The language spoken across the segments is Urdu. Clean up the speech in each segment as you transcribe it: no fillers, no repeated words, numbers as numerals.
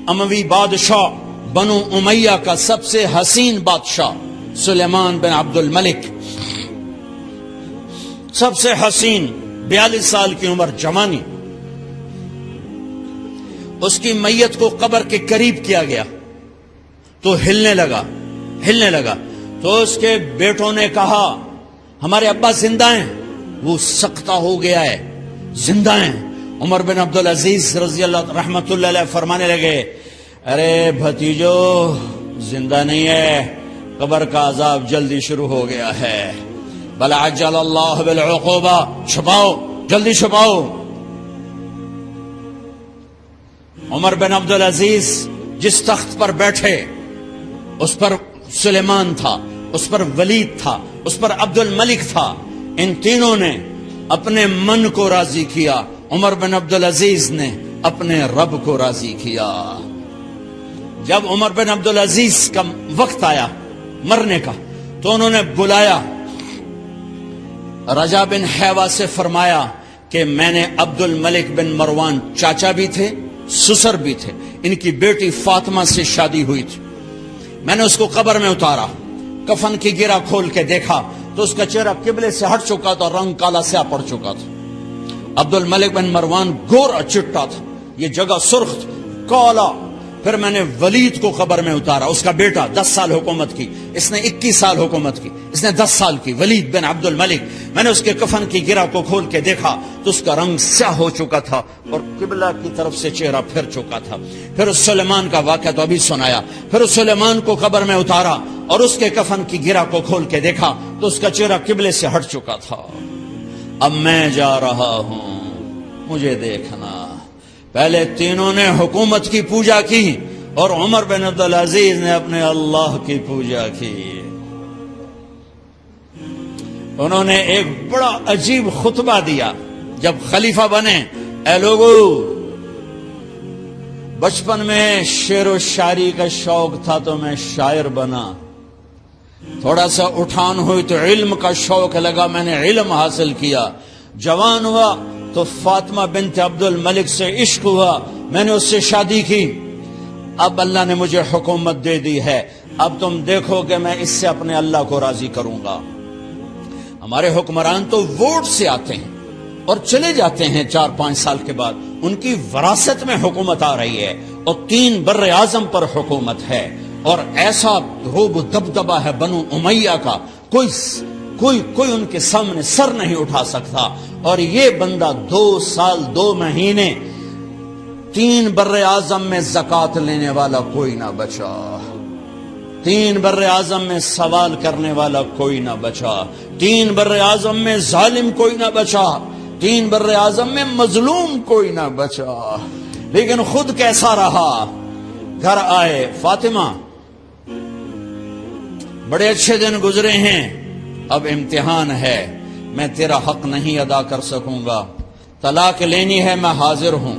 اموی بادشاہ بنو امیہ کا سب سے حسین بادشاہ سلیمان بن عبد الملک، سب سے حسین، 42 سال کی عمر، جوانی، اس کی میت کو قبر کے قریب کیا گیا تو ہلنے لگا تو اس کے بیٹوں نے کہا ہمارے ابا زندہ ہیں، وہ سکتہ ہو گیا ہے، زندہ ہیں۔ عمر بن عبدالعزیز رضی اللہ رحمت اللہ علیہ فرمانے لگے ارے بھتیجو زندہ نہیں ہے، قبر کا عذاب جلدی شروع ہو گیا ہے، بل عجل اللہ بالعقوبہ، چھپاؤ، جلدی چھپاؤ۔ عمر بن عبدالعزیز جس تخت پر بیٹھے اس پر سلیمان تھا، اس پر ولید تھا، اس پر عبد الملک تھا، ان تینوں نے اپنے من کو راضی کیا، عمر بن عبدالعزیز نے اپنے رب کو راضی کیا۔ جب عمر بن عبدالعزیز کا وقت آیا مرنے کا تو انہوں نے بلایا رجا بن حیوہ سے، فرمایا کہ میں نے عبد الملک بن مروان، چاچا بھی تھے سسر بھی تھے، ان کی بیٹی فاطمہ سے شادی ہوئی تھی، میں نے اس کو قبر میں اتارا، کفن کی گرہ کھول کے دیکھا تو اس کا چہرہ قبلے سے ہٹ چکا تھا، رنگ کالا سیاہ پڑ چکا تھا۔ عبد الملک بن مروان گورا چٹا تھا، یہ جگہ سرخ تھی، کالا۔ پھر میں نے ولید کو قبر میں اتارا، اس کا بیٹا 10 سال حکومت کی، اس نے 21 سال حکومت کی، اس نے 10 سال کی، ولید بن عبد الملک۔ میں نے اس کے کفن کی گرہ کو کھول کے دیکھا تو اس کا رنگ سیاہ ہو چکا تھا اور قبلہ کی طرف سے چہرہ پھر چکا تھا۔ پھر اس سلیمان کا واقعہ تو ابھی سنایا، پھر اس سلیمان کو قبر میں اتارا اور اس کے کفن کی گرہ کو کھول کے دیکھا تو اس کا چہرہ قبلے سے ہٹ چکا تھا۔ اب میں جا رہا ہوں، مجھے دیکھنا۔ پہلے تینوں نے حکومت کی پوجا کی اور عمر بن عبدالعزیز نے اپنے اللہ کی پوجا کی۔ انہوں نے ایک بڑا عجیب خطبہ دیا جب خلیفہ بنے، اے لوگو، بچپن میں شعر و شاعری کا شوق تھا تو میں شاعر بنا، تھوڑا سا اٹھان ہوئی تو علم کا شوق لگا، میں نے علم حاصل کیا، جوان ہوا تو فاطمہ بنت عبد الملک سے عشق ہوا، میں نے اس سے شادی کی، اب اللہ نے مجھے حکومت دے دی ہے، اب تم دیکھو کہ میں اس سے اپنے اللہ کو راضی کروں گا۔ ہمارے حکمران تو ووٹ سے آتے ہیں اور چلے جاتے ہیں 4-5 سال کے بعد، ان کی وراثت میں حکومت آ رہی ہے اور 3 بر اعظم پر حکومت ہے، اور ایسا روب دبدبا ہے بنو امیہ کا، کوئی ان کے سامنے سر نہیں اٹھا سکتا۔ اور یہ بندہ 2 سال 2 مہینے 3 بر اعظم میں زکوٰۃ لینے والا کوئی نہ بچا، 3 بر اعظم میں سوال کرنے والا کوئی نہ بچا، 3 بر اعظم میں ظالم کوئی نہ بچا، 3 بر اعظم میں مظلوم کوئی نہ بچا۔ لیکن خود کیسا رہا؟ گھر آئے، فاطمہ بڑے اچھے دن گزرے ہیں، اب امتحان ہے، میں تیرا حق نہیں ادا کر سکوں گا، طلاق لینی ہے میں حاضر ہوں،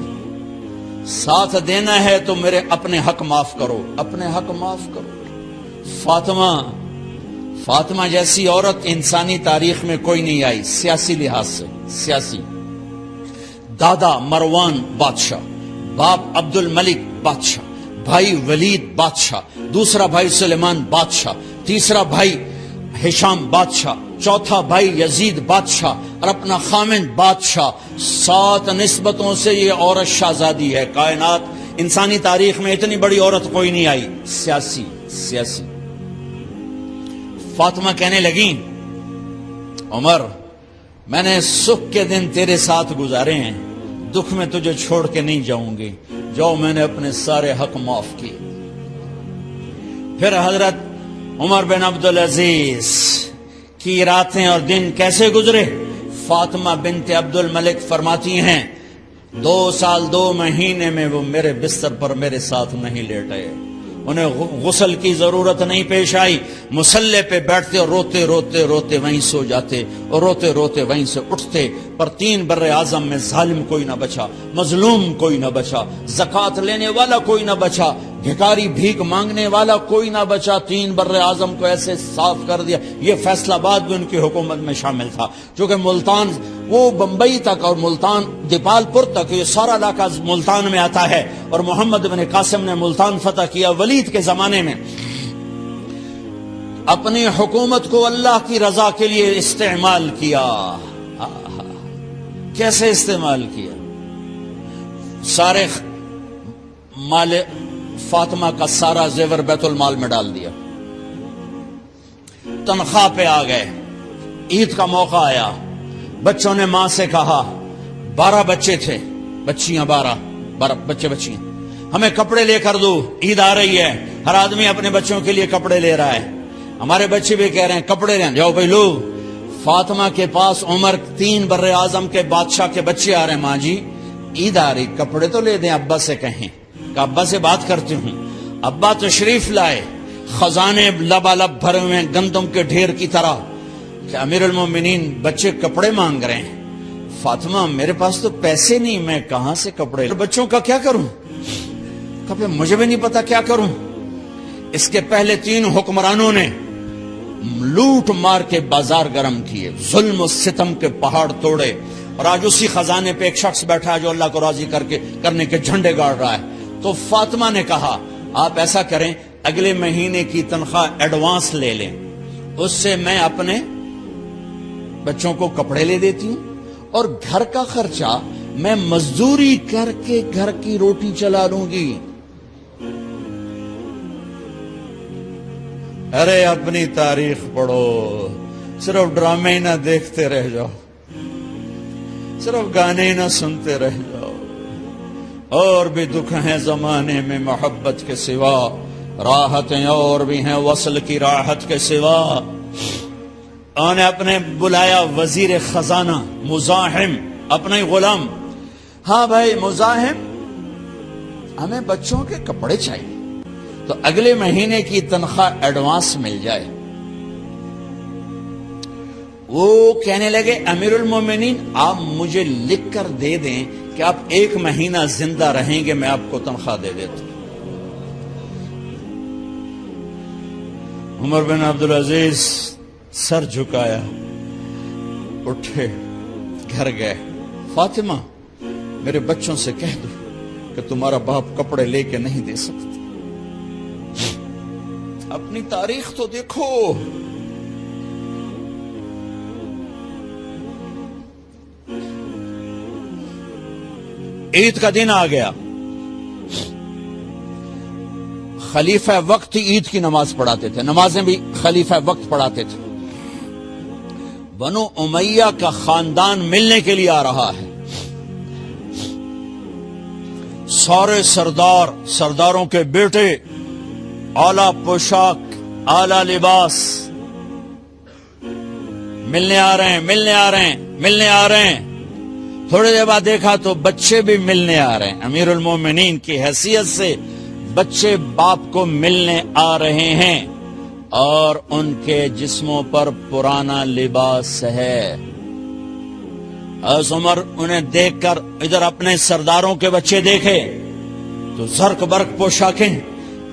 ساتھ دینا ہے تو میرے اپنے حق معاف کرو، اپنے حق معاف کرو۔ فاطمہ جیسی عورت انسانی تاریخ میں کوئی نہیں آئی، سیاسی لحاظ سے، سیاسی، دادا مروان بادشاہ، باپ عبد الملک بادشاہ، بھائی ولید بادشاہ، دوسرا بھائی سلیمان بادشاہ، تیسرا بھائی ہشام بادشاہ، چوتھا بھائی یزید بادشاہ اور اپنا خامند بادشاہ، 7 نسبتوں سے یہ عورت شہزادی ہے۔ کائنات انسانی تاریخ میں اتنی بڑی عورت کوئی نہیں آئی، سیاسی۔ فاطمہ کہنے لگیں عمر، میں نے سکھ کے دن تیرے ساتھ گزارے ہیں، دکھ میں تجھے چھوڑ کے نہیں جاؤں گی، جو میں نے اپنے سارے حق معاف کیے۔ پھر حضرت عمر بن عبدالعزیز کی راتیں اور دن کیسے گزرے؟ فاطمہ بنت عبد الملک فرماتی ہیں 2 سال 2 مہینے میں وہ میرے بستر پر میرے ساتھ نہیں لیٹے، انہیں غسل کی ضرورت نہیں پیش آئی، مصلے پہ بیٹھتے اور روتے روتے وہیں سو جاتے اور روتے روتے وہیں سے اٹھتے، پر 3 بر اعظم میں ظالم کوئی نہ بچا، مظلوم کوئی نہ بچا، زکوٰۃ لینے والا کوئی نہ بچا، بھکاری بھیک مانگنے والا کوئی نہ بچا۔ 3 بر اعظم کو ایسے صاف کر دیا۔ یہ فیصل آباد بھی ان کی حکومت میں شامل تھا، چونکہ ملتان وہ بمبئی تک اور ملتان دیپال پور تک یہ سارا علاقہ ملتان میں آتا ہے، اور محمد بن قاسم نے ملتان فتح کیا ولید کے زمانے میں۔ اپنی حکومت کو اللہ کی رضا کے لیے استعمال کیا۔ کیسے استعمال کیا؟ سارے مال فاطمہ کا سارا زیور بیت المال میں ڈال دیا، تنخواہ پہ آ گئے، عید کا موقع آیا، بچوں نے ماں سے کہا، 12 بچے تھے، بچیاں 12 بچے بچیاں، ہمیں کپڑے لے کر دو، عید آ رہی ہے، ہر آدمی اپنے بچوں کے لیے کپڑے لے رہا ہے۔ ہمارے بچے بھی کہہ رہے ہیں کپڑے لیں، جاؤ بھائی لو۔ فاطمہ کے پاس عمر 3 بر اعظم کے بادشاہ کے بچے آ رہے ہیں، ماں جی عید آ رہی، کپڑے تو لے دیں، ابا سے کہیں کہ ابا سے بات کرتی ہوں۔ ابا تشریف لائے، خزانے لبالب بھرے ہوئے گندم کے ڈھیر کی طرح، کہ امیر المومنین بچے کپڑے مانگ رہے ہیں۔ فاطمہ میرے پاس تو پیسے نہیں، میں کہاں سے کپڑے، بچوں کا کیا کروں؟ کہ مجھے بھی نہیں پتا کیا کروں۔ اس کے پہلے 3 حکمرانوں نے لوٹ مار کے بازار گرم کیے، ظلم و ستم کے پہاڑ توڑے، اور آج اسی خزانے پہ ایک شخص بیٹھا ہے جو اللہ کو راضی کرنے کے جھنڈے گاڑ رہا ہے۔ تو فاطمہ نے کہا آپ ایسا کریں، اگلے مہینے کی تنخواہ ایڈوانس لے لیں، اس سے میں اپنے بچوں کو کپڑے لے دیتی ہوں، اور گھر کا خرچہ میں مزدوری کر کے گھر کی روٹی چلا لوں گی۔ ارے اپنی تاریخ پڑھو، صرف ڈرامے ہی نہ دیکھتے رہ جاؤ، صرف گانے ہی نہ سنتے رہ جاؤ۔ اور بھی دکھ ہیں زمانے میں محبت کے سوا، راحتیں اور بھی ہیں وصل کی راحت کے سوا۔ انہوں نے اپنے بلایا وزیر خزانہ مزاحم، اپنا ہی غلام، ہاں بھائی مزاحم ہمیں بچوں کے کپڑے چاہیے، تو اگلے مہینے کی تنخواہ ایڈوانس مل جائے۔ وہ کہنے لگے امیر المومنین آپ مجھے لکھ کر دے دیں کہ آپ 1 مہینہ زندہ رہیں گے، میں آپ کو تنخواہ دے دیتا ہوں۔ عمر بن عبدالعزیز سر جھکایا، اٹھے، گھر گئے، فاطمہ میرے بچوں سے کہہ دو کہ تمہارا باپ کپڑے لے کے نہیں دے سکتا۔ اپنی تاریخ تو دیکھو، عید کا دن آ گیا، خلیفہ وقت عید کی نماز پڑھاتے تھے، نمازیں بھی خلیفہ وقت پڑھاتے تھے۔ بنو امیہ کا خاندان ملنے کے لیے آ رہا ہے، سارے سرداروں کے بیٹے اعلیٰ پوشاک، اعلیٰ لباس، ملنے آ رہے ہیں۔ تھوڑی دیر بعد دیکھا تو بچے بھی ملنے آ رہے ہیں، امیر المومنین کی حیثیت سے بچے باپ کو ملنے آ رہے ہیں، اور ان کے جسموں پر پرانا لباس ہے۔ حضرت عمر انہیں دیکھ کر ادھر اپنے سرداروں کے بچے دیکھے تو زرق برق پوشاکیں،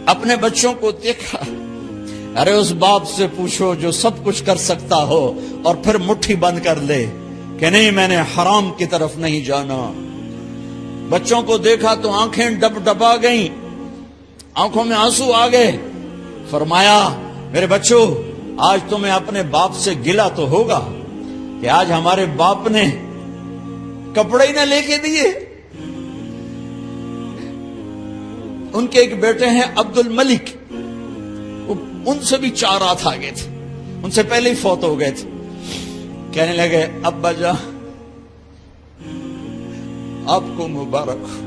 اپنے بچوں کو دیکھا۔ ارے اس باپ سے پوچھو جو سب کچھ کر سکتا ہو اور پھر مٹھی بند کر لے کہ نہیں میں نے حرام کی طرف نہیں جانا۔ بچوں کو دیکھا تو آنکھیں ڈبا گئیں، آنکھوں میں آنسو آ گئے۔ فرمایا میرے بچوں آج تمہیں اپنے باپ سے گلہ تو ہوگا کہ آج ہمارے باپ نے کپڑے ہی نہ لے کے دیے۔ ان کے ایک بیٹے ہیں عبد الملک، ان سے بھی 4 رات آگے تھے، ان سے پہلے ہی فوت ہو گئے تھے۔ کہنے لگے ابا جان آپ کو مبارک ہو،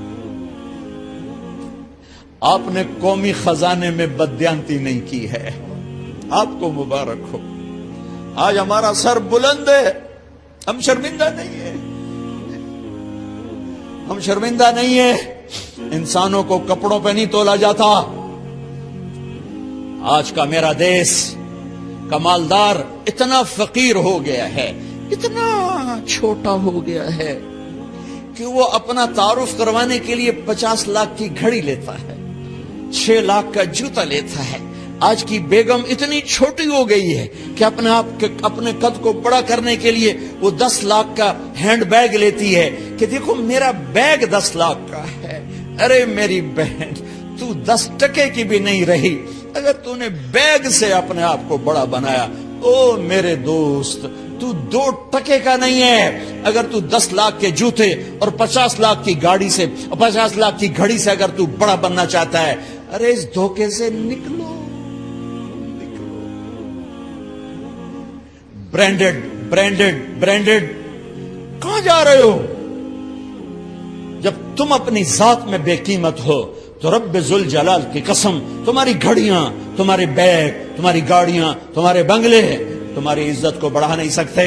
آپ نے قومی خزانے میں بددیانتی نہیں کی ہے، آپ کو مبارک ہو۔ آج ہمارا سر بلند ہے، ہم شرمندہ نہیں ہیں، ہم شرمندہ نہیں ہیں۔ انسانوں کو کپڑوں پہ نہیں تولا جاتا۔ آج کا میرا دیش کا مالدار اتنا فقیر ہو گیا ہے اتنا چھوٹا ہو گیا ہے کہ وہ اپنا تعارف کروانے کے لیے 50 لاکھ کی گھڑی لیتا ہے، 6 لاکھ کا جوتا لیتا ہے۔ آج کی بیگم اتنی چھوٹی ہو گئی ہے کہ اپنے قد کو بڑا کرنے کے لیے وہ 10 لاکھ کا ہینڈ بیگ لیتی ہے کہ دیکھو میرا بیگ 10 لاکھ کا ہے۔ ارے میری بہن، تو 10 ٹکے کی بھی نہیں رہی اگر تو نے بیگ سے اپنے آپ کو بڑا بنایا۔ او میرے دوست، تو 2 ٹکے کا نہیں ہے اگر تو 10 لاکھ کے جوتے اور 50 لاکھ کی گاڑی سے اور 50 لاکھ کی گھڑی سے اگر تو بڑا بننا چاہتا ہے۔ ارے اس دھوکے سے نکلو۔ برینڈڈ کہاں جا رہے ہو؟ جب تم اپنی ذات میں بے قیمت ہو تو رب ذوالجلال کی قسم، تمہاری گھڑیاں، تمہارے بیگ، تمہاری گاڑیاں، تمہارے بنگلے تمہاری عزت کو بڑھا نہیں سکتے۔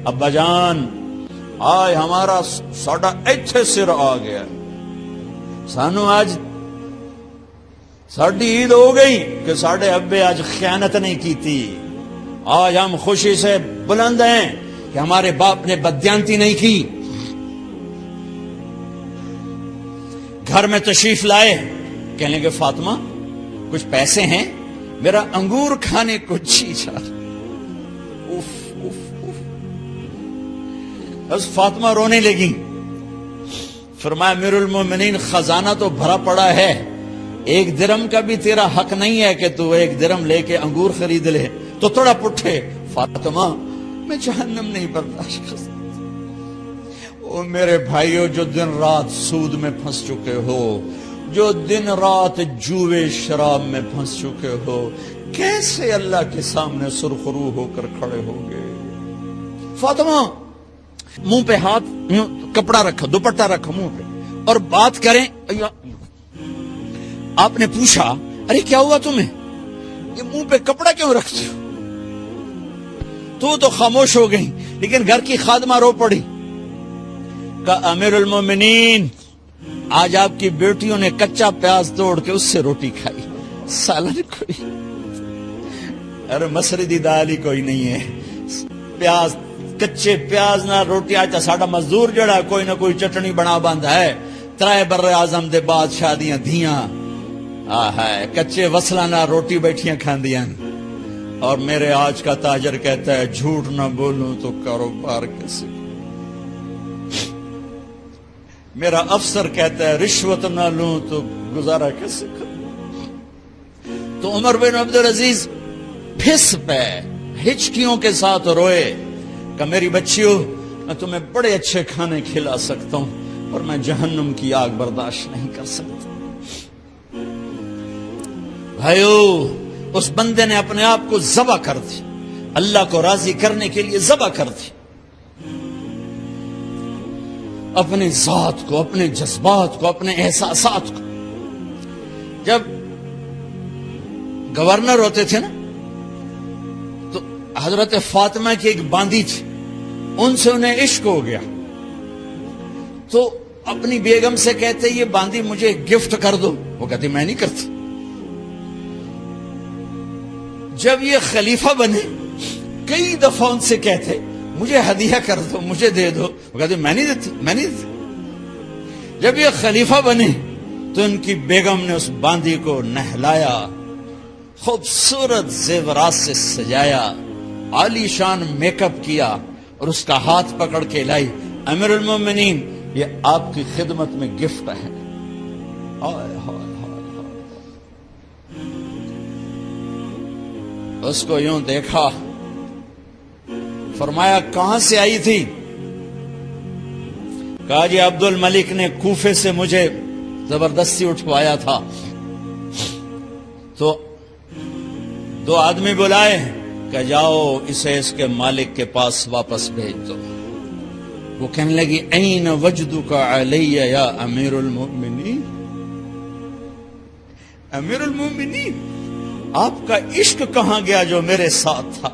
ابا جان، آج ہمارا ساڈا ایتھے سر آ گیا، سانو آج ساڈی عید ہو گئی کہ ساڈے ابے آج خیانت نہیں کی تھی۔ آج ہم خوشی سے بلند ہیں کہ ہمارے باپ نے بددیانتی نہیں کی۔ گھر میں تشریف لائے، کہنے کہ فاطمہ کچھ پیسے ہیں، میرا انگور کھانے کو جی چاہ۔ بس فاطمہ رونے لگی۔ فرمایا امیر المومنین، خزانہ تو بھرا پڑا ہے، 1 درم کا بھی تیرا حق نہیں ہے کہ تو 1 درم لے کے انگور خرید لے۔ تو تھوڑا پٹھے، فاطمہ میں جہنم نہیں برداشت کر سکتا۔ او میرے بھائیو، جو دن رات سود میں پھنس چکے ہو، جو دن رات جوے شراب میں پھنس چکے ہو، کیسے اللہ کے سامنے سرخرو ہو کر کھڑے ہوگے؟ فاطمہ منہ پہ ہاتھ، کپڑا رکھا، دوپٹہ رکھا منہ پہ اور بات کریں۔ آپ نے پوچھا ارے کیا ہوا تمہیں، یہ منہ پہ کپڑا کیوں رکھتے ہو؟ تو خاموش ہو گئی، لیکن گھر کی خادمہ رو پڑی۔ کہا امیر المومنین، آج آپ کی بیٹیوں نے کچا پیاز توڑ کے اس سے روٹی کھائی، سالن کوئی، ارے مسردی دال ہی کوئی نہیں ہے، پیاز، کچے پیاز نہ روٹی۔ آج ساڈا مزدور جڑا کوئی نہ کوئی چٹنی بنا باندا ہے، 3 بر اعظم دے بعد شادیاں دھیاں ہے کچے وصلہ نہ روٹی بیٹھیاں کھاندیاں۔ اور میرے آج کا تاجر کہتا ہے جھوٹ نہ بولوں تو کاروبار کیسے، میرا افسر کہتا ہے رشوت نہ لوں تو گزارا کیسے کروں۔ تو عمر بن عبدالعزیز پھس پہ ہچکیوں کے ساتھ روئے کہ میری بچیوں، میں تمہیں بڑے اچھے کھانے کھلا سکتا ہوں اور میں جہنم کی آگ برداشت نہیں کر سکتا۔ بھائیو، اس بندے نے اپنے آپ کو ذبح کر دی، اللہ کو راضی کرنے کے لیے ذبح کر دی، اپنی ذات کو، اپنے جذبات کو، اپنے احساسات کو۔ جب گورنر ہوتے تھے نا تو حضرت فاطمہ کی ایک باندی تھی، ان سے انہیں عشق ہو گیا، تو اپنی بیگم سے کہتے یہ باندی مجھے گفٹ کر دو، وہ کہتی میں نہیں کرتی۔ جب یہ خلیفہ بنے کئی دفعہ ان سے کہتے مجھے ہدیہ کر دو، مجھے دے دو، وہ کہتے میں نہیں دیتی، میں نہیں دیتی۔ جب یہ خلیفہ بنے تو ان کی بیگم نے اس باندی کو نہلایا، خوبصورت زیورات سے سجایا، عالی شان میک اپ کیا اور اس کا ہاتھ پکڑ کے لائی، امیر المومنین یہ آپ کی خدمت میں گفٹ ہے۔ اس کو یوں دیکھا، فرمایا کہاں سے آئی تھی؟ کہا جی عبد الملک نے کوفے سے مجھے زبردستی اٹھوایا تھا، تو 2 آدمی بلائے کہ جاؤ اسے اس کے مالک کے پاس واپس بھیج دو۔ وہ کہنے لگی این وجدک علی یا امیر المؤمنین، امیر المؤمنین آپ کا عشق کہاں گیا جو میرے ساتھ تھا؟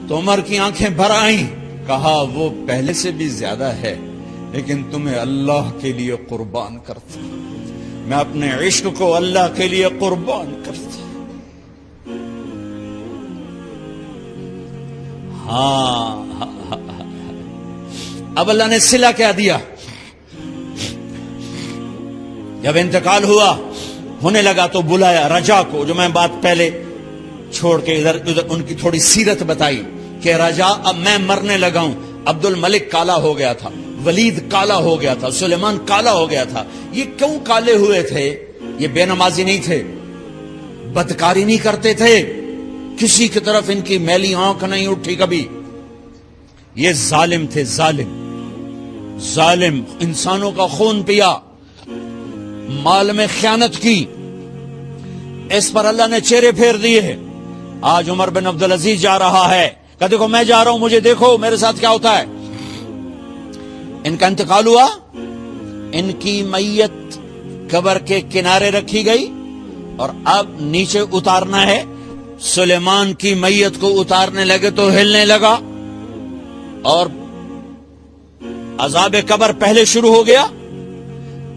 تو عمر کی آنکھیں بھر آئیں، کہا وہ پہلے سے بھی زیادہ ہے، لیکن تمہیں اللہ کے لیے قربان کرتا، میں اپنے عشق کو اللہ کے لیے قربان کرتا۔ ہاں اب اللہ نے صلہ کیا دیا. جب انتقال ہوا ہونے لگا تو بلایا رجا کو, جو میں بات پہلے چھوڑ کے ادھر ان کی تھوڑی سیرت بتائی کہ رجا اب میں مرنے لگا ہوں. عبد الملک کالا ہو گیا تھا, ولید کالا ہو گیا تھا, سلیمان کالا ہو گیا تھا. یہ کیوں کالے ہوئے تھے؟ یہ بے نمازی نہیں تھے, بدکاری نہیں کرتے تھے, کسی کی طرف ان کی میلی آنکھ نہیں اٹھی کبھی. یہ ظالم تھے, ظالم انسانوں کا خون پیا, مال میں خیانت کی. اس پر اللہ نے چہرے پھیر دیے. آج عمر بن عبدالعزیز جا رہا ہے کہ دیکھو میں جا رہا ہوں, مجھے دیکھو میرے ساتھ کیا ہوتا ہے. ان کا انتقال ہوا, ان کی میت قبر کے کنارے رکھی گئی اور اب نیچے اتارنا ہے. سلیمان کی میت کو اتارنے لگے تو ہلنے لگا اور عذاب قبر پہلے شروع ہو گیا.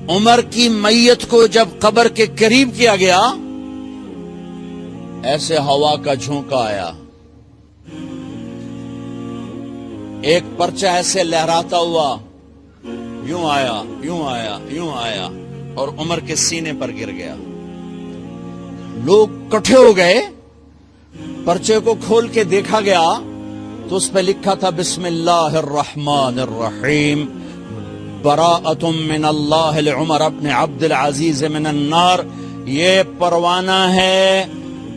عمر کی میت کو جب قبر کے قریب کیا گیا, ایسے ہوا کا جھونکا آیا, ایک پرچہ ایسے لہراتا ہوا یوں آیا, یوں آیا, یوں آیا اور عمر کے سینے پر گر گیا. لوگ کٹھے ہو گئے, پرچے کو کھول کے دیکھا گیا تو اس پہ لکھا تھا بسم اللہ الرحمن الرحیم براءۃ من اللہ لعمر بن عبد العزیز من النار. یہ پروانہ ہے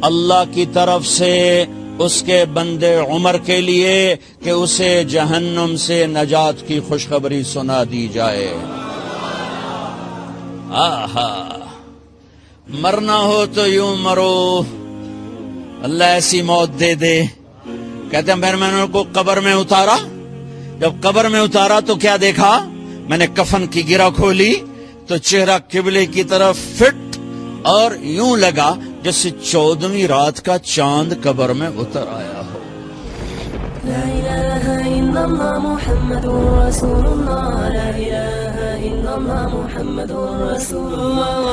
اللہ کی طرف سے اس کے بندے عمر کے لیے کہ اسے جہنم سے نجات کی خوشخبری سنا دی جائے. آہا, مرنا ہو تو یوں مرو, اللہ ایسی موت دے دے. کہتے ہیں پھر میں نے ان کو قبر میں اتارا. جب قبر میں اتارا تو کیا دیکھا, میں نے کفن کی گرہ کھولی تو چہرہ قبلے کی طرف فٹ اور یوں لگا جیسے 14ویں رات کا چاند قبر میں اتر آیا ہو. لا الہ الا اللہ محمد رسول اللہ, لا الہ الا اللہ محمد رسول اللہ.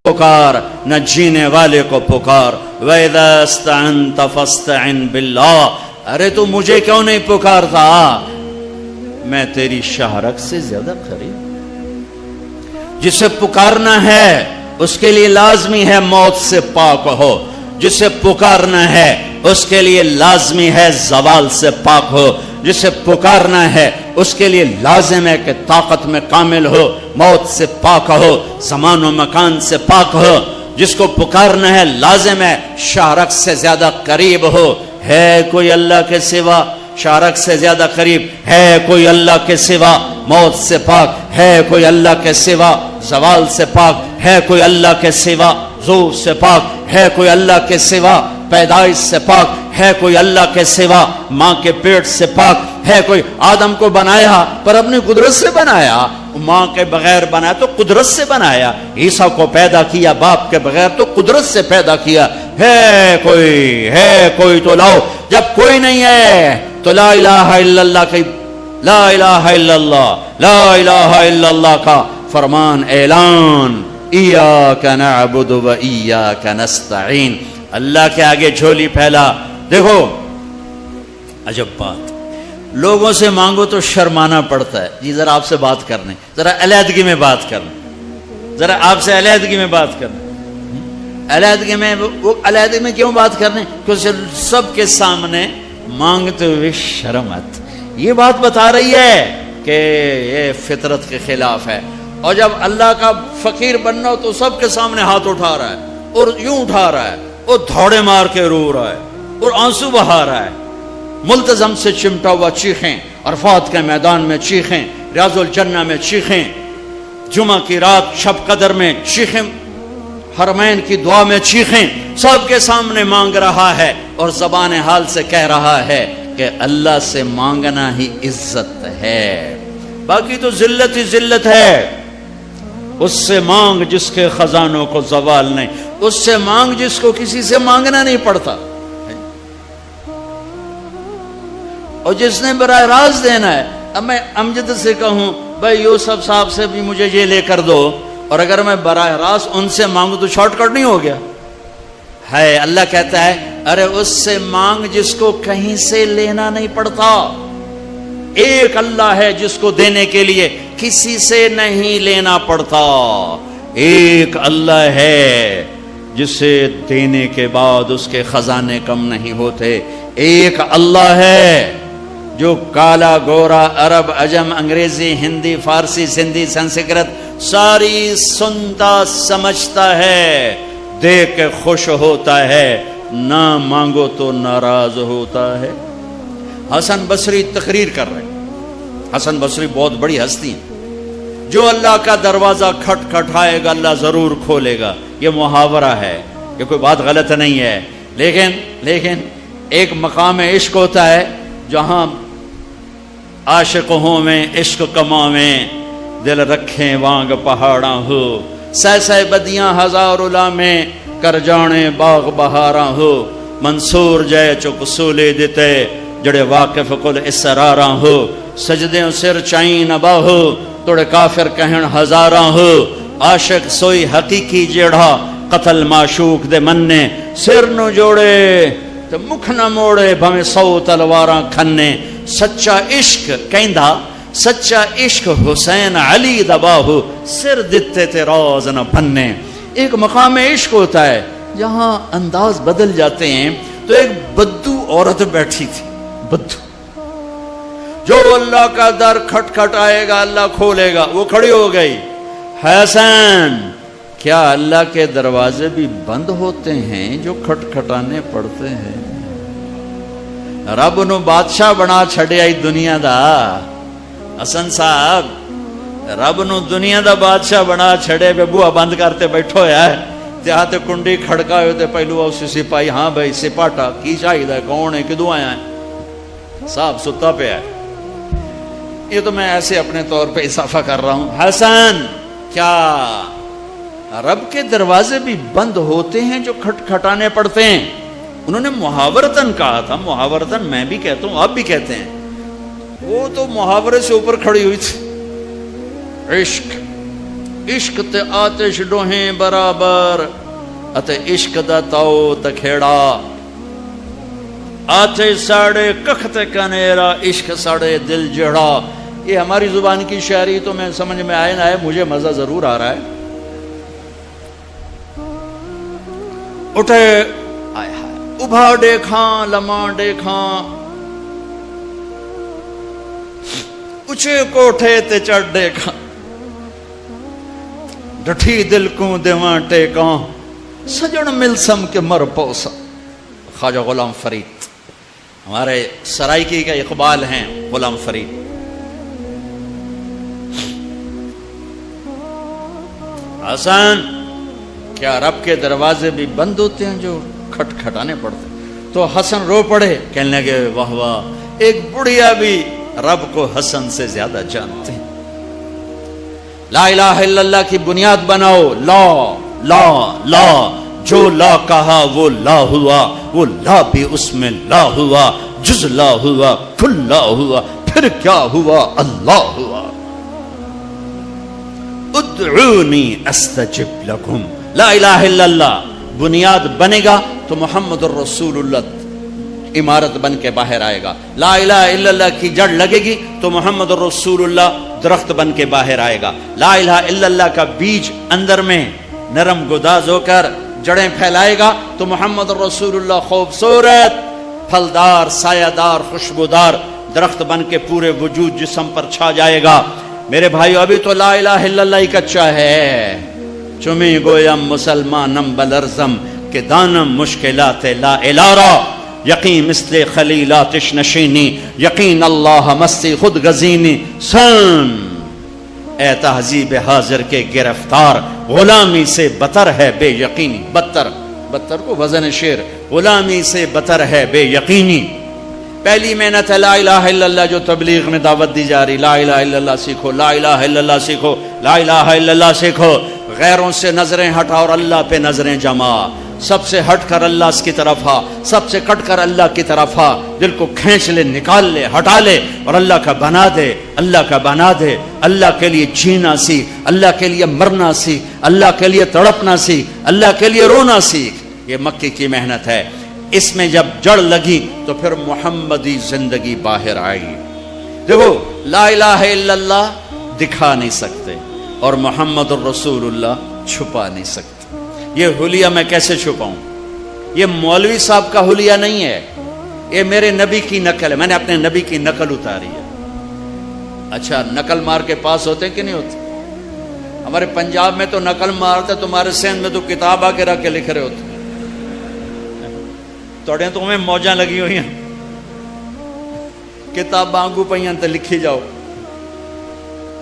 پکار نہ جینے والے کو پکار, وَإِذَا اسْتَعَنْتَ فَاسْتَعِنْ بِاللَّهِ. ارے تو مجھے کیوں نہیں پکارتا, میں تیری شہرک سے زیادہ قریب. جسے پکارنا ہے اس کے لیے لازمی ہے موت سے پاک ہو, جسے پکارنا ہے اس کے لیے لازمی ہے زوال سے پاک ہو, جسے پکارنا ہے اس کے لیے لازم ہے کہ طاقت میں کامل ہو, موت سے پاک ہو, زمان و مکان سے پاک ہو. جس کو پکارنا ہے لازم ہے شارک سے زیادہ قریب ہو. ہے کوئی اللہ کے سوا شارک سے زیادہ قریب؟ ہے کوئی اللہ کے سوا موت سے پاک؟ ہے کوئی اللہ کے سوا زوال سے پاک؟ ہے کوئی اللہ کے سوا زور سے پاک؟ ہے کوئی اللہ کے سوا پیدائش سے پاک؟ ہے کوئی اللہ کے سوا ماں کے پیٹ سے پاک؟ ہے کوئی؟ آدم کو بنایا پر اپنی قدرت سے بنایا, ماں کے بغیر بنایا تو قدرت سے بنایا. عیسیٰ کو پیدا کیا باپ کے بغیر تو قدرت سے پیدا کیا. ہے کوئی تو لاؤ. جب کوئی نہیں ہے تو لا الہ الا اللہ کی, لا الہ الا اللہ, لا الہ الا اللہ کا فرمان اعلان, ایاک نعبد و ایاک نستعین. اللہ کے آگے جھولی پھیلا. دیکھو عجب بات, لوگوں سے مانگو تو شرمانا پڑتا ہے. جی ذرا آپ سے بات کرنے, ذرا علیحدگی میں بات کرنے, ذرا آپ سے علیحدگی میں بات کرنے. علیحدگی میں وہ علیحدگی میں کیوں بات کرنے؟ کیونکہ سب کے سامنے مانگتے ہوئے شرم آتی. یہ بات بتا رہی ہے کہ یہ فطرت کے خلاف ہے. اور جب اللہ کا فقیر بننا ہو تو سب کے سامنے ہاتھ اٹھا رہا ہے اور یوں اٹھا رہا ہے اور دھوڑے مار کے رو رہا ہے اور آنسو بہا رہا ہے. ملتزم سے چمٹا ہوا چیخیں, عرفات کے میدان میں چیخیں, ریاض الجنہ میں چیخیں, جمعہ کی رات شب قدر میں چیخیں, حرمین کی دعا میں چیخیں. سب کے سامنے مانگ رہا ہے اور زبان حال سے کہہ رہا ہے کہ اللہ سے مانگنا ہی عزت ہے, باقی تو ذلت ہی ذلت ہے. اس سے مانگ جس کے خزانوں کو زوال نہیں, اس سے مانگ جس کو کسی سے مانگنا نہیں پڑتا, اور جس نے براہ راست دینا ہے. اب میں امجد سے کہوں بھائی یوسف صاحب سے بھی مجھے یہ لے کر دو, اور اگر میں براہ راست ان سے مانگوں تو شارٹ کٹ نہیں ہو گیا ہے. اللہ کہتا ہے ارے اس سے مانگ جس کو کہیں سے لینا نہیں پڑتا. ایک اللہ ہے جس کو دینے کے لیے کسی سے نہیں لینا پڑتا. ایک اللہ ہے جسے دینے کے بعد اس کے خزانے کم نہیں ہوتے. ایک اللہ ہے جو کالا گورا عرب عجم انگریزی ہندی فارسی سندھی سنسکرت ساری سنتا سمجھتا ہے, دیکھ کے خوش ہوتا ہے, نہ مانگو تو ناراض ہوتا ہے. حسن بصری تقریر کر رہے. حسن بصری بہت بڑی ہستی ہیں. جو اللہ کا دروازہ کھٹ کھٹائے گا اللہ ضرور کھولے گا. یہ محاورہ ہے, یہ کوئی بات غلط نہیں ہے. لیکن ایک مقام عشق ہوتا ہے جہاں عاشق ہوں میں عشق کماویں, دل رکھیں وانگ پہاڑاں ہو, سہ بدیاں ہزار میں کر جانے باغ بہاراں ہو. منصور جے چک سولے دیتے جڑے واقف کل اسراراں ہو. سجدیں سر چائیں نبا ہو توڑے کافر کہن ہزاراں ہو. عاشق سوئی حقیقی جیڑا قتل معشوق دے مننے, سر نو جوڑے تو مکھ نہ موڑے بھویں 100 تلواراں کھنے. سچا عشق کہندا, سچا عشق حسین علی دباہو, سر دتے تے راز نہ بھنے. ایک مقام عشق ہوتا ہے جہاں انداز بدل جاتے ہیں. تو ایک بدو عورت بیٹھی تھی, بدو, جو اللہ کا در کھٹ کھٹ آئے گا اللہ کھولے گا. وہ کھڑی ہو گئی, حسن کیا اللہ کے دروازے بھی بند ہوتے ہیں جو کھٹ کھٹانے پڑتے ہیں؟ رب نو بادشاہ بنا چھڑے آئی دنیا دا. حسن صاحب رب نو دنیا دا بادشاہ بنا چھڑے پہ بوا بند کرتے بیٹھو ہے. تے کنڈی کھڑکا ہوتے پہلو اسی سپاہی, ہاں بھائی سپاٹا کی چاہیے, کون ہے, کدوں آیا ہے؟ صاحب ستا پہ ہے. یہ تو میں ایسے اپنے طور پہ اضافہ کر رہا ہوں. حسن کیا رب کے دروازے بھی بند ہوتے ہیں جو کھٹ کھٹانے پڑتے ہیں؟ انہوں نے محاورتن کہا تھا. محاورتن میں بھی کہتا ہوں, آپ بھی کہتے ہیں. وہ تو محاورے سے اوپر کھڑی ہوئی تھی. عشق عشق تے آتش ڈوہیں برابر, اتے عشق دا تاؤ تکھیڑا. آتش ساڑے کخت کنیرا, عشق ساڑے دل جڑا. یہ ہماری زبان کی شاعری تو میں سمجھ میں آئے نہ آئے, مجھے مزہ ضرور آ رہا ہے. اٹھے ابھا دیکھاں لمحہ دیکھاں, اچھے کوٹھے تے چڑھ دیکھاں, ڈٹھی دل کو دیواں ٹیکاں, سجن ملسم کے مر پوسا. خواجہ غلام فرید ہمارے سرائکی کا اقبال ہیں. غلام فرید حسن کیا رب کے دروازے بھی بند ہوتے ہیں جو کھٹ کھٹانے پڑتے؟ تو حسن رو پڑے, کہنے لگے واہ واہ, ایک بڑھیا بھی رب کو حسن سے زیادہ جانتے ہیں. لا الہ الا اللہ کی بنیاد بناؤ. لا لا لا, جو لا کہا وہ لا ہوا, وہ لا بھی اس میں لا ہوا, جز لا ہوا, کل لا ہوا, پھر کیا ہوا, اللہ ہوا. ادعونی استجب لکم. لا الہ الا اللہ بنیاد بنے گا تو محمد الرسول اللہ عمارت بن کے باہر آئے گا. لا الہ الا اللہ کی جڑ لگے گی تو محمد الرسول اللہ درخت بن کے باہر آئے گا. لا الہ الا اللہ کا بیج اندر میں نرم گداز ہو کر جڑیں پھیلائے گا تو محمد الرسول اللہ خوبصورت پھلدار سایہ دار خوشبودار درخت بن کے پورے وجود جسم پر چھا جائے گا. میرے بھائیو ابھی تو لا الہ الا اللہ ہی کچا ہے. چمی گویم مسلمانم بلرزم کہ دانم مشکلات لا الارا, یقین مثل خلیلاتش نشینی, یقین اللہ مستی خود گزینی. سن اے تہذیب حاضر کے گرفتار, غلامی سے بتر ہے بے یقینی. بتر کو وزن شعر, غلامی سے بتر ہے بے یقینی. پہلی محنت ہے لا الہ الا اللہ جو تبلیغ میں دعوت دی جا رہی. لا الہ الا اللہ سیکھو, لا الہ الا اللہ سیکھو, لا الہ الا اللہ سیکھو. غیروں سے نظریں ہٹا اور اللہ پہ نظریں جما. سب سے ہٹ کر اللہ کی طرف آ, سب سے کٹ کر اللہ کی طرف آ. دل کو کھینچ لے, نکال لے, ہٹا لے اور اللہ کا بنا دے, اللہ کا بنا دے. اللہ کے لیے جینا سیکھ, اللہ کے لیے مرنا سیکھ, اللہ کے لیے تڑپنا سیکھ, اللہ کے لیے رونا سیکھ. یہ مکی کی محنت ہے. اس میں جب جڑ لگی تو پھر محمدی زندگی باہر آئی. دیکھو لا الہ الا اللہ دکھا نہیں سکتے اور محمد الرسول اللہ چھپا نہیں سکتے. یہ حلیہ میں کیسے چھپاؤں؟ یہ مولوی صاحب کا حلیہ نہیں ہے، یہ میرے نبی کی نقل ہے. میں نے اپنے نبی کی نقل اتاری ہے. اچھا نقل مار کے پاس ہوتے کہ نہیں ہوتے؟ ہمارے پنجاب میں تو نقل مارتے، تمہارے سندھ میں تو کتاب آ کے رکھ کے لکھ رہے ہوتے. توڑے تو ہمیں موجاں لگی ہوئی ہیں، کتاب آنگو پہیاں تو لکھی جاؤ.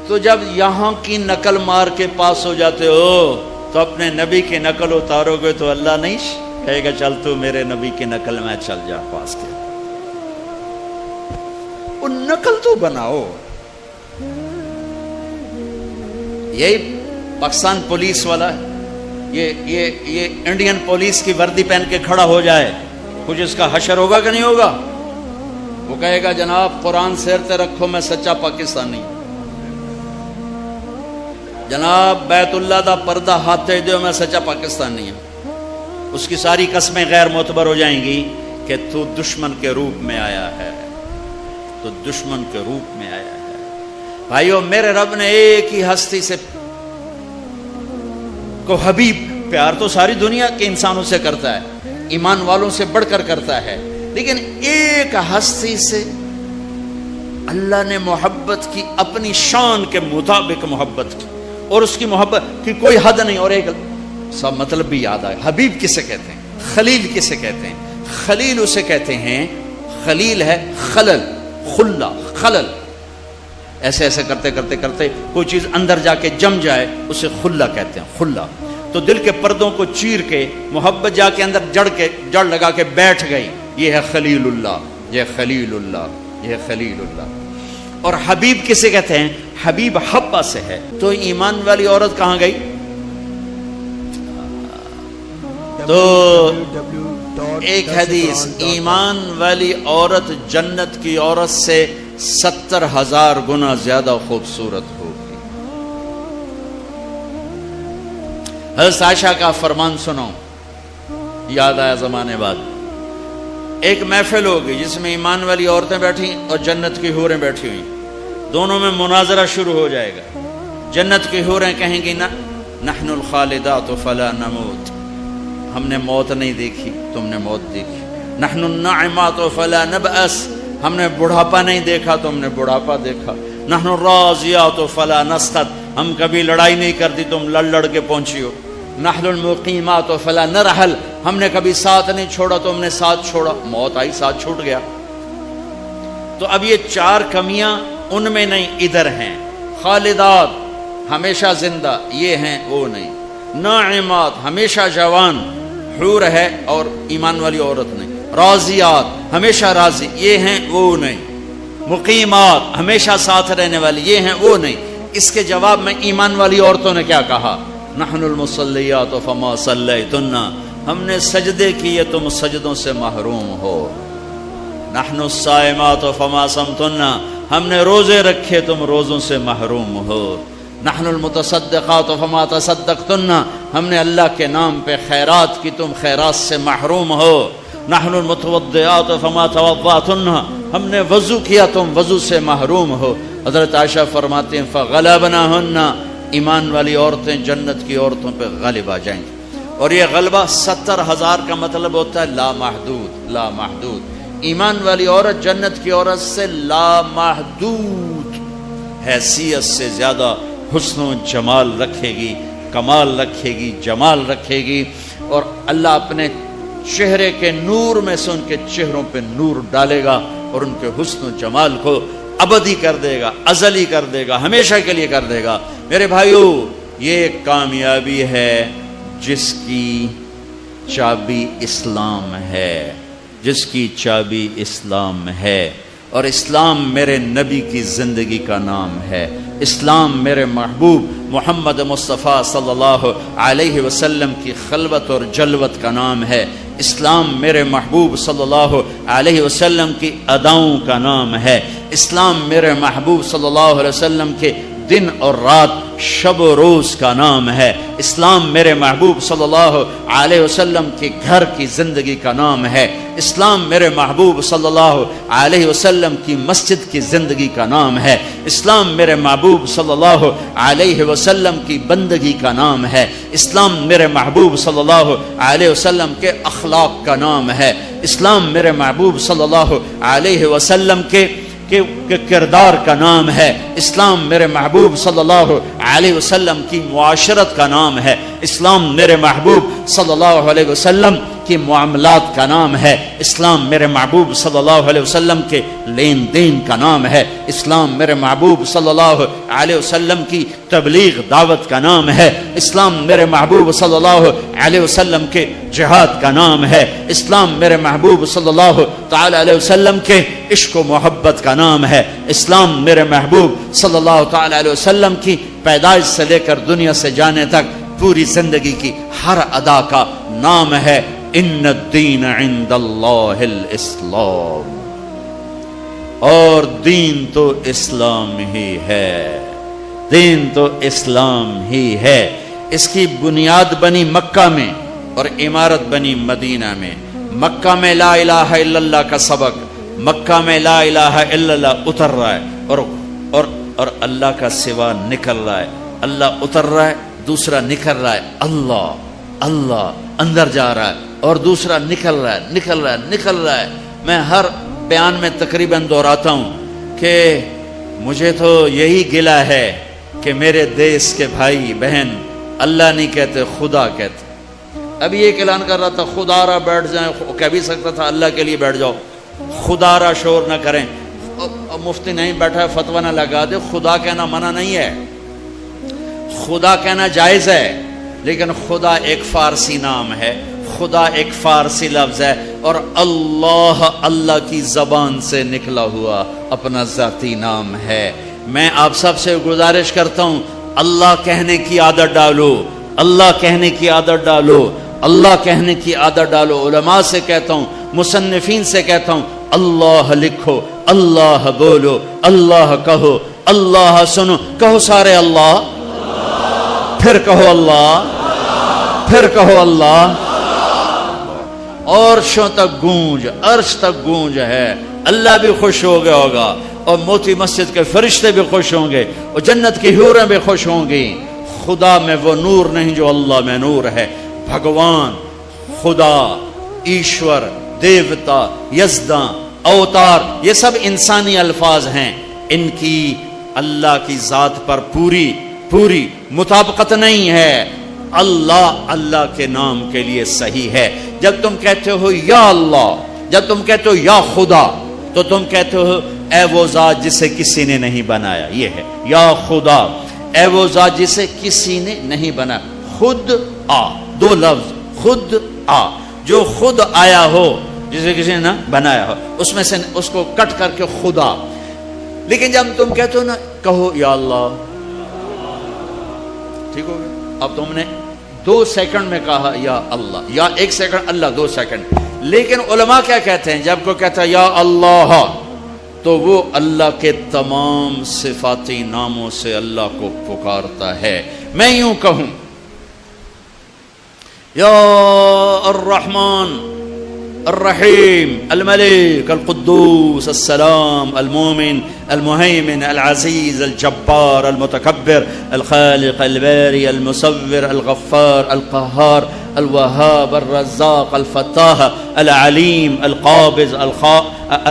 تو جب یہاں کی نقل مار کے پاس ہو جاتے ہو تو اپنے نبی کی نقل اتارو گے تو اللہ نہیں کہے گا چل تو میرے نبی کی نقل میں چل جا پاس کے. وہ نقل تو بناؤ. یہی پاکستان پولیس والا ہے، یہ انڈین پولیس کی وردی پہن کے کھڑا ہو جائے، کچھ اس کا حشر ہوگا کہ نہیں ہوگا؟ وہ کہے گا جناب قرآن سیرتے رکھو میں سچا پاکستانی. جناب بیت اللہ دا پردہ ہاتھے دیو میں سچا پاکستانی ہوں. اس کی ساری قسمیں غیر معتبر ہو جائیں گی کہ تو دشمن کے روپ میں آیا ہے، تو دشمن کے روپ میں آیا ہے. بھائیو میرے رب نے ایک ہی ہستی سے کو حبیب، پیار تو ساری دنیا کے انسانوں سے کرتا ہے، ایمان والوں سے بڑھ کر کرتا ہے، لیکن ایک ہستی سے اللہ نے محبت کی، اپنی شان کے مطابق محبت کی، اور اس کی محبت کی کوئی حد نہیں. اور ایک سب مطلب بھی یاد آئے، حبیب کسے کہتے ہیں؟ خلیل کسے کہتے ہیں؟ خلیل اسے کہتے ہیں، خلیل ہے خلل، خلا، خلل. ایسے ایسے کرتے کرتے کرتے کوئی چیز اندر جا کے جم جائے اسے خلا کہتے ہیں، خلا. تو دل کے پردوں کو چیر کے محبت جا کے اندر جڑ لگا کے بیٹھ گئی. یہ ہے خلیل اللہ، یہ خلیل اللہ، یہ خلیل اللہ. اور حبیب کسے کہتے ہیں؟ حبیب حبہ سے ہے. تو ایمان والی عورت کہاں گئی؟ تو ایک حدیث، ایمان والی عورت جنت کی عورت سے 70,000 گنا زیادہ خوبصورت ہوگی. حضرت عائشہ کا فرمان سنو، یاد آیا زمانے بعد. ایک محفل ہوگی جس میں ایمان والی عورتیں بیٹھی اور جنت کی حوریں بیٹھی ہوئی، دونوں میں مناظرہ شروع ہو جائے گا. جنت کی حوریں کہیں گی نا نحن الخالدات فلا نموت، ہم نے موت نہیں دیکھی تم نے موت دیکھی. نحن الناعمات فلا نبأس، ہم نے بڑھاپا نہیں دیکھا تم نے بڑھاپا دیکھا. نحن الراضیات فلا نسخط، ہم کبھی لڑائی نہیں کرتی تم لڑ کے پہنچی ہو. نحن المقیمات فلا نرحل، ہم نے کبھی ساتھ نہیں چھوڑا تم نے ساتھ چھوڑا، موت آئی ساتھ چھوٹ گیا. تو اب یہ 4 کمیاں ان میں نہیں ادھر ہیں. خالدات ہمیشہ زندہ یہ ہیں وہ نہیں، ناعمات ہمیشہ جوان حور ہے اور ایمان والی عورت نہیں، راضیات ہمیشہ راضی یہ ہیں وہ نہیں، مقیمات ہمیشہ ساتھ رہنے والی یہ ہیں وہ نہیں. اس کے جواب میں ایمان والی عورتوں نے کیا کہا؟ نحن المصلیات فما صلیتن، ہم نے سجدے کیے تم سجدوں سے محروم ہو. نحن الصائمات فما صمتن، ہم نے روزے رکھے تم روزوں سے محروم ہو. نحن المتصدقات فما تصدقتن، ہم نے اللہ کے نام پہ خیرات کی تم خیرات سے محروم ہو. نحن المتوضئات فما توضأتن، ہم نے وضو کیا تم وضو سے محروم ہو. حضرت عائشہ فرماتے ہیں فغلبناہن، ایمان والی عورتیں جنت کی عورتوں پہ غالب آ جائیں گی. اور یہ غلبہ 70,000 کا مطلب ہوتا ہے لامحدود، لامحدود. ایمان والی عورت جنت کی عورت سے لامحدود حیثیت سے زیادہ حسن و جمال رکھے گی، کمال رکھے گی، جمال رکھے گی. اور اللہ اپنے چہرے کے نور میں سے ان کے چہروں پہ نور ڈالے گا اور ان کے حسن و جمال کو ابدی کر دے گا، ازلی کر دے گا، ہمیشہ کے لیے کر دے گا. میرے بھائیو یہ کامیابی ہے جس کی چابی اسلام ہے، جس کی چابی اسلام ہے. اور اسلام میرے نبی کی زندگی کا نام ہے. اسلام میرے محبوب محمد مصطفیٰ صلی اللہ علیہ وسلم کی خلوت اور جلوت کا نام ہے. اسلام میرے محبوب صلی اللہ علیہ وسلم کی اداؤں کا نام ہے. اسلام میرے محبوب صلی اللہ علیہ وسلم کے دن اور رات شب و روز کا نام ہے۔ اسلام میرے محبوب صلی اللہ علیہ وسلم کے گھر کی زندگی کا نام ہے۔ اسلام میرے محبوب صلی اللہ علیہ وسلم کی مسجد کی زندگی کا نام ہے۔ اسلام میرے محبوب صلی اللہ علیہ وسلم کی بندگی کا نام ہے۔ اسلام میرے محبوب صلی اللہ علیہ وسلم کے اخلاق کا نام ہے۔ اسلام میرے محبوب صلی اللہ علیہ وسلم کے کردار کا نام ہے۔ اسلام میرے محبوب صلی اللہ علیہ وسلم کی معاشرت کا نام ہے۔ اسلام میرے محبوب صلی اللہ علیہ وسلم کی معاملات کا نام ہے۔ اسلام میرے محبوب صلی اللہ علیہ وسلم کے لین دین کا نام ہے۔ اسلام میرے محبوب صلی اللہ علیہ وسلم کی تبلیغ دعوت کا نام ہے۔ اسلام میرے محبوب صلی اللہ علیہ وسلم کے جہاد کا نام ہے۔ اسلام میرے محبوب صلی اللہ تعالی علیہ وسلم کے عشق و محبت کا نام ہے۔ اسلام میرے محبوب صلی اللہ تعالی علیہ وسلم کی پیدائش سے لے کر دنیا سے جانے تک پوری زندگی کی ہر ادا کا نام ہے۔ ان الدین عند اللہ الاسلام، اور دین تو اسلام ہی ہے، دین تو اسلام ہی ہے۔ اس کی بنیاد بنی مکہ میں اور عمارت بنی مدینہ میں۔ مکہ میں لا الہ الا اللہ کا سبق، مکہ میں لا الہ الا اللہ اتر رہا ہے اور اللہ کا سوا نکل رہا ہے۔ اللہ اتر رہا ہے، دوسرا نکل رہا ہے، اللہ اللہ اندر جا رہا ہے، اور دوسرا نکل رہا ہے نکل رہا ہے نکل رہا ہے۔ میں ہر بیان میں تقریباً دہراتا ہوں کہ مجھے تو یہی گلہ ہے کہ میرے دیس کے بھائی بہن اللہ نہیں کہتے، خدا کہتے۔ ابھی ایک اعلان کر رہا تھا خدا را بیٹھ جائیں، کہہ بھی سکتا تھا اللہ کے لیے بیٹھ جاؤ، خدا را شور نہ کریں۔ مفتی نہیں بیٹھا ہے فتویٰ نہ لگا دے، خدا کہنا منع نہیں ہے، خدا کہنا جائز ہے، لیکن خدا ایک فارسی نام ہے، خدا ایک فارسی لفظ ہے، اور اللہ اللہ کی زبان سے نکلا ہوا اپنا ذاتی نام ہے۔ میں آپ سب سے گزارش کرتا ہوں، اللہ کہنے کی عادت ڈالو، اللہ کہنے کی عادت ڈالو، اللہ کہنے کی عادت ڈالو۔ علماء سے کہتا ہوں، مصنفین سے کہتا ہوں، اللہ لکھو، اللہ بولو، اللہ کہو، اللہ سنو، کہو سارے اللہ، پھر کہو اللہ، پھر کہو اللہ، عرشوں تک گونج، عرش تک گونج ہے۔ اللہ بھی خوش ہو گیا ہوگا، اور موتی مسجد کے فرشتے بھی خوش ہوں گے، اور جنت کی حوریں بھی خوش ہوں گی۔ خدا میں وہ نور نہیں جو اللہ میں نور ہے۔ بھگوان، خدا، ایشور، دیوتا، یزداں، اوتار، یہ سب انسانی الفاظ ہیں، ان کی اللہ کی ذات پر پوری مطابقت نہیں ہے۔ اللہ اللہ کے نام کے لیے صحیح ہے۔ جب تم کہتے ہو یا اللہ، جب تم کہتے ہو یا خدا، تو تم کہتے ہو اے وہ ذات جسے کسی نے نہیں بنایا، یہ ہے یا خدا، اے وہ ذات جسے کسی نے نہیں بنایا۔ خود آ، دو لفظ، خود آ، جو خود آیا ہو جسے کسی نے نہ بنایا ہو، اس میں سے اس کو کٹ کر کے خدا۔ لیکن جب تم کہتے ہو نا کہو یا اللہ، ٹھیک ہو گیا؟ اب تم نے 2 سیکنڈ میں کہا یا اللہ، یا 1 سیکنڈ اللہ 2 سیکنڈ۔ لیکن علماء کیا کہتے ہیں؟ جب کوئی کہتا ہے یا اللہ، تو وہ اللہ کے تمام صفاتی ناموں سے اللہ کو پکارتا ہے۔ میں یوں کہوں یا الرحمن الرحیم الملک القدوس السلام المؤمن المهيمن العزيز الجبار المتكبر الخالق الباري المصور الغفار القهار الوهاب الرزاق الفتاح العليم القابض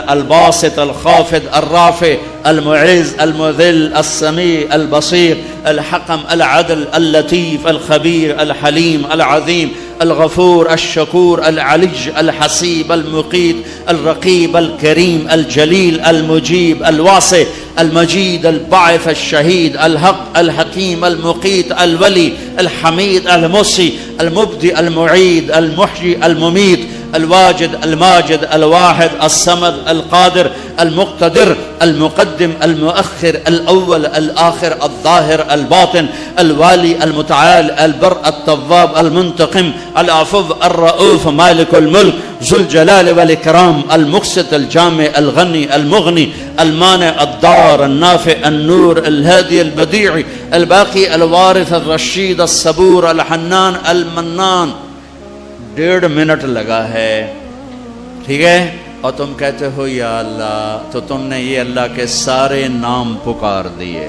الباسط الخافض الرافع المعز المذل السميع البصير الحكم العدل اللطيف الخبير الحليم العظيم الغفور الشكور العلي الحسيب المقيت الرقيب الكريم الجليل المجيب الواسع المجيد الباعث الشهيد الحق الحكيم المقيت الولي الحميد المحصي المبدئ المعيد المحيي المميت الواجد الماجد الواحد الصمد القادر المقتدر المقدم المؤخر الأول الآخر الظاهر الباطن الوالي المتعال البر التواب المنتقم العفو الرؤوف مالك الملك ذو الجلال والإكرام المقسط الجامع الغني المغني المانع الضار النافع النور الهادي البديع الباقي الوارث الرشید الصبور الحنان المنان. 1.5 منٹ لگا ہے، ٹھیک ہے، اور تم کہتے ہو یا اللہ، تو تم نے یہ اللہ کے سارے نام پکار دیے،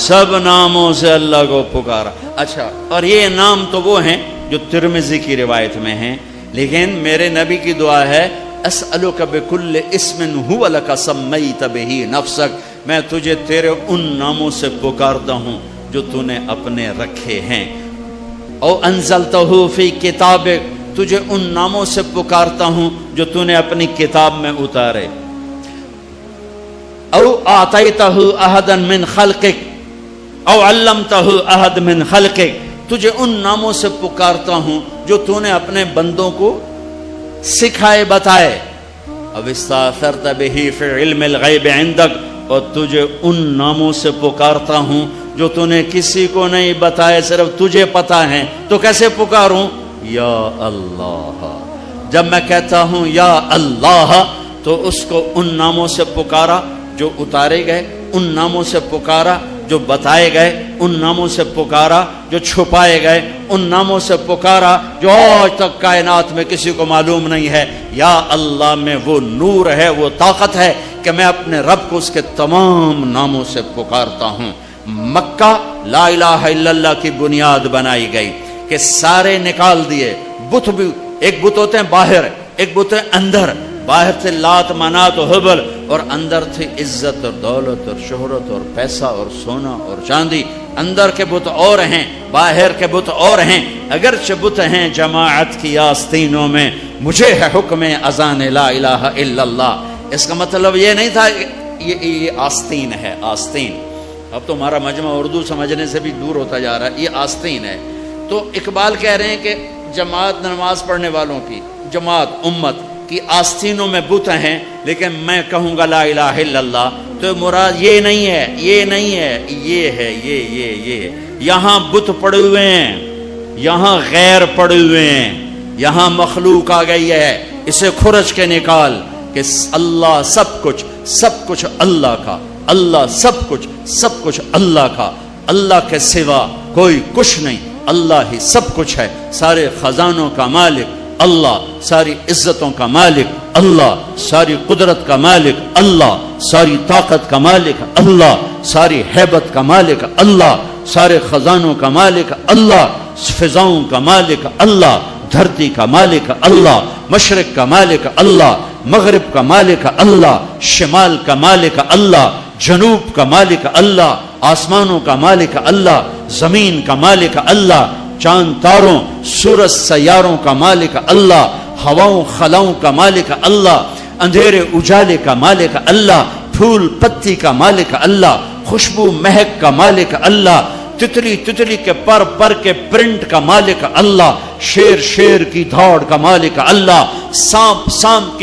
سب ناموں سے اللہ کو پکارا. اچھا، اور یہ نام تو وہ ہیں جو ترمذی کی روایت میں ہیں، لیکن میرے نبی کی دعا ہے اسألک بکل اسم هو لک سمیت بہ نفسک، میں تجھے تیرے ان ناموں سے پکارتا ہوں جو تو نے اپنے رکھے ہیں. او انزلتہ فی کتابک، تجھے ان ناموں سے پکارتا ہوں جو تو نے اپنی کتاب میں اتارے. او اعطیتہ احدا من خلقک او علمتہ احد من خلقک، تجھے ان ناموں سے پکارتا ہوں جو تو نے اپنے بندوں کو سکھائے بتائے. اب استاثرت بہ فی علم الغیب عندک، اور تجھے ان ناموں سے پکارتا ہوں جو تو نے کسی کو نہیں بتائے، صرف تجھے پتا ہے. تو کیسے پکاروں؟ یا اللہ. جب میں کہتا ہوں یا اللہ تو اس کو ان ناموں سے پکارا جو اتارے گئے، ان ناموں سے پکارا جو بتائے گئے، ان ناموں سے پکارا جو چھپائے گئے، ان ناموں سے پکارا جو آج تک کائنات میں کسی کو معلوم نہیں ہے. یا اللہ میں وہ نور ہے، وہ طاقت ہے کہ میں اپنے رب کو اس کے تمام ناموں سے پکارتا ہوں. مکہ لا الہ الا اللہ کی بنیاد بنائی گئی کہ سارے نکال دیے. بت بھی، ایک بت ہوتے ہیں باہر، ایک بت ہے اندر. باہر تھے لات منات و حبل، اور اندر تھی عزت اور دولت اور شہرت اور پیسہ اور سونا اور چاندی. اندر کے بت اور ہیں، باہر کے بت اور ہیں. اگرچہ بت ہیں جماعت کی آستینوں میں، مجھے ہے حکم اذان لا الہ الا اللہ. اس کا مطلب یہ نہیں تھا یہ آستین ہے، آستین. اب تو ہمارا مجمع اردو سمجھنے سے بھی دور ہوتا جا رہا ہے. یہ آستین ہے. تو اقبال کہہ رہے ہیں کہ جماعت نماز پڑھنے والوں کی، جماعت امت کی آستینوں میں بت ہیں، لیکن میں کہوں گا لا الہ الا اللہ تو مراد یہ نہیں ہے، یہ نہیں ہے، یہ ہے، یہ. یہاں بت پڑے ہوئے ہیں، یہاں غیر پڑے ہوئے ہیں، یہاں مخلوق آ گئی ہے. اسے کھرچ کے نکال کہ اللہ سب کچھ اللہ کا، اللہ سب کچھ اللہ کا. اللہ کے سوا کوئی کچھ نہیں، اللہ ہی سب کچھ ہے. سارے خزانوں کا مالک اللہ، ساری عزتوں کا مالک اللہ، ساری قدرت کا مالک اللہ، ساری طاقت کا مالک اللہ، ساری ہیبت کا مالک اللہ، سارے خزانوں کا مالک اللہ، فضاؤں کا مالک اللہ، دھرتی کا مالک اللہ، مشرق کا مالک اللہ، مغرب کا مالک اللہ، شمال کا مالک اللہ، جنوب کا مالک اللہ، آسمانوں کا مالک اللہ، زمین کا مالک اللہ، چاند تاروں سورج سیاروں کا مالک اللہ، ہواؤں خلاؤں کا مالک اللہ، اندھیرے اجالے کا مالک اللہ، پھول پتی کا مالک اللہ، خوشبو مہک کا مالک اللہ، تتلی کے پر کے پرنٹ کا مالک اللہ، شیر کی دھاڑ کا مالک اللہ، سانپ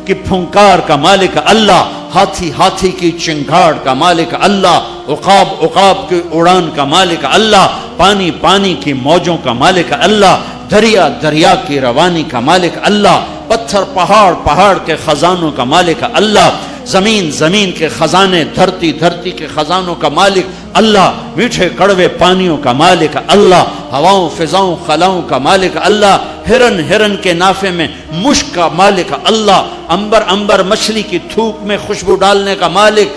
کی پھنکار کا مالک اللہ، ہاتھی کی چنگھاڑ کا مالک اللہ، عقاب کی اڑان کا مالک اللہ، پانی کی موجوں کا مالک اللہ، دریا کی روانی کا مالک اللہ، پتھر پہاڑ کے خزانوں کا مالک اللہ، زمین کے خزانے، دھرتی کے خزانوں کا مالک اللہ، میٹھے کڑوے پانیوں کا مالک اللہ، ہواؤں فضاؤں خلاؤں کا مالک اللہ، ہرن کے نافے میں مشک کا مالک اللہ، انبر مچھلی کی تھوک میں خوشبو ڈالنے کا مالک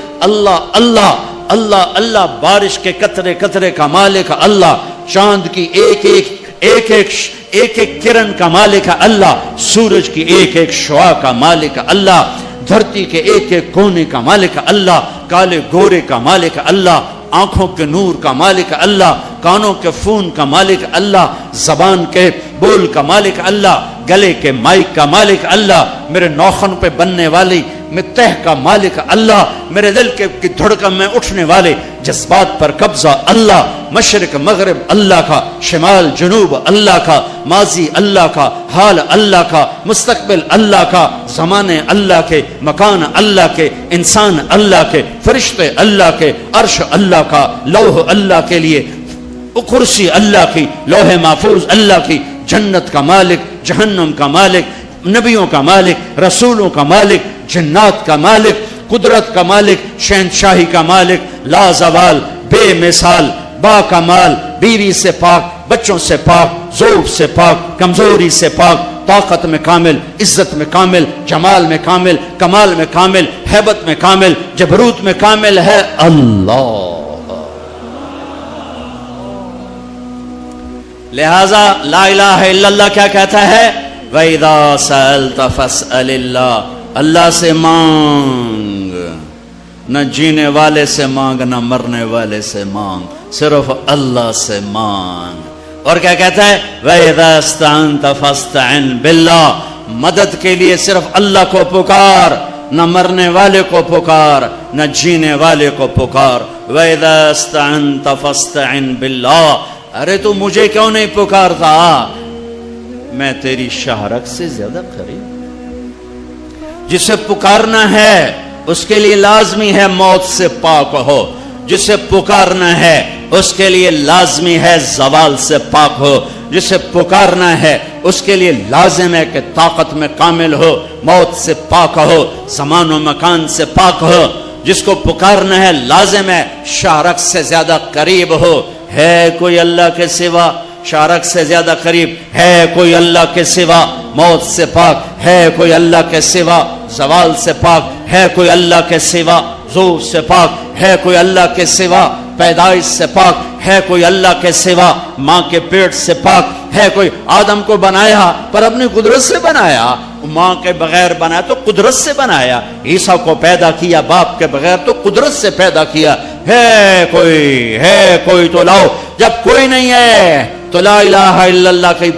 اللہ، بارش کے قطرے کا مالک اللہ، چاند کی ایک کرن کا مالک اللہ، سورج کی ایک شعاع کا مالک اللہ، دھرتی کے ایک کونے کا مالک اللہ، کالے گورے کا مالک اللہ، آنکھوں کے نور کا مالک اللہ، کانوں کے فون کا مالک اللہ، زبان کے بول کا مالک اللہ، گلے کے مائک کا مالک اللہ، میرے ناخن پہ بننے والی میں تہ کا مالک اللہ، میرے دل کی دھڑکن میں اٹھنے والے جذبات پر قبضہ اللہ، مشرق مغرب اللہ کا، شمال جنوب اللہ کا، ماضی اللہ کا، حال اللہ کا، مستقبل اللہ کا، زمانے اللہ کے، مکان اللہ کے، انسان اللہ کے، فرشتے اللہ کے، عرش اللہ کا، لوح اللہ کے لیے، کرسی اللہ کی، لوح محفوظ اللہ کی، جنت کا مالک، جہنم کا مالک، نبیوں کا مالک، رسولوں کا مالک، جنات کا مالک، قدرت کا مالک، شہنشاہی کا مالک، لا زوال، بے مثال، با کمال، بیوی سے پاک، بچوں سے پاک، ذوق سے پاک، کمزوری سے پاک، طاقت میں کامل، عزت میں کامل، جمال میں کامل، کمال میں کامل، ہیبت میں کامل، جبروت میں کامل ہے اللہ۔ لہذا لا الہ الا اللہ کیا کہتا ہے؟ وَإِذَا سَأَلْتَ فَاسْأَلِ اللَّهِ، اللہ سے مانگ، نہ جینے والے سے مانگ، نہ مرنے والے سے مانگ، صرف اللہ سے مانگ۔ اور کیا کہتا ہے؟ وَإِذَا اسْتَعَنْتَ فَاسْتَعِنْ بِاللَّهِ، مدد کے لیے صرف اللہ کو پکار، نہ مرنے والے کو پکار، نہ جینے والے کو پکار۔ وَإِذَا اسْتَعَنْتَ فَاسْتَعِنْ بِاللَّهِ، ارے تو مجھے کیوں نہیں پکارتا؟ میں تیری شہرک سے زیادہ قریب۔ جسے پکارنا ہے اس کے لیے لازمی ہے موت سے پاک ہو، جسے پکارنا ہے اس کے لیے لازمی ہے زوال سے پاک ہو، جسے پکارنا ہے اس کے لیے لازم ہے کہ طاقت میں کامل ہو، موت سے پاک ہو، زمان و مکان سے پاک ہو۔ جس کو پکارنا ہے لازم ہے شہرک سے زیادہ قریب ہو۔ ہے کوئی اللہ کے سوا شارک سے زیادہ قریب؟ ہے کوئی اللہ کے سوا موت سے پاک؟ ہے کوئی اللہ کے سوا زوال سے پاک؟ ہے کوئی اللہ کے سوا ذوق سے پاک؟ ہے کوئی اللہ کے سوا پیدائش سے پاک؟ ہے کوئی اللہ کے سوا ماں کے پیٹ سے پاک؟ ہے کوئی؟ آدم کو بنایا پر اپنی قدرت سے بنایا، ماں کے بغیر بنایا تو قدرت سے بنایا، عیسیٰ کو پیدا کیا باپ کے بغیر تو قدرت سے پیدا کیا۔ ہے کوئی تو لاؤ، جب کوئی نہیں ہے تو لا الہ الا اللہ کی،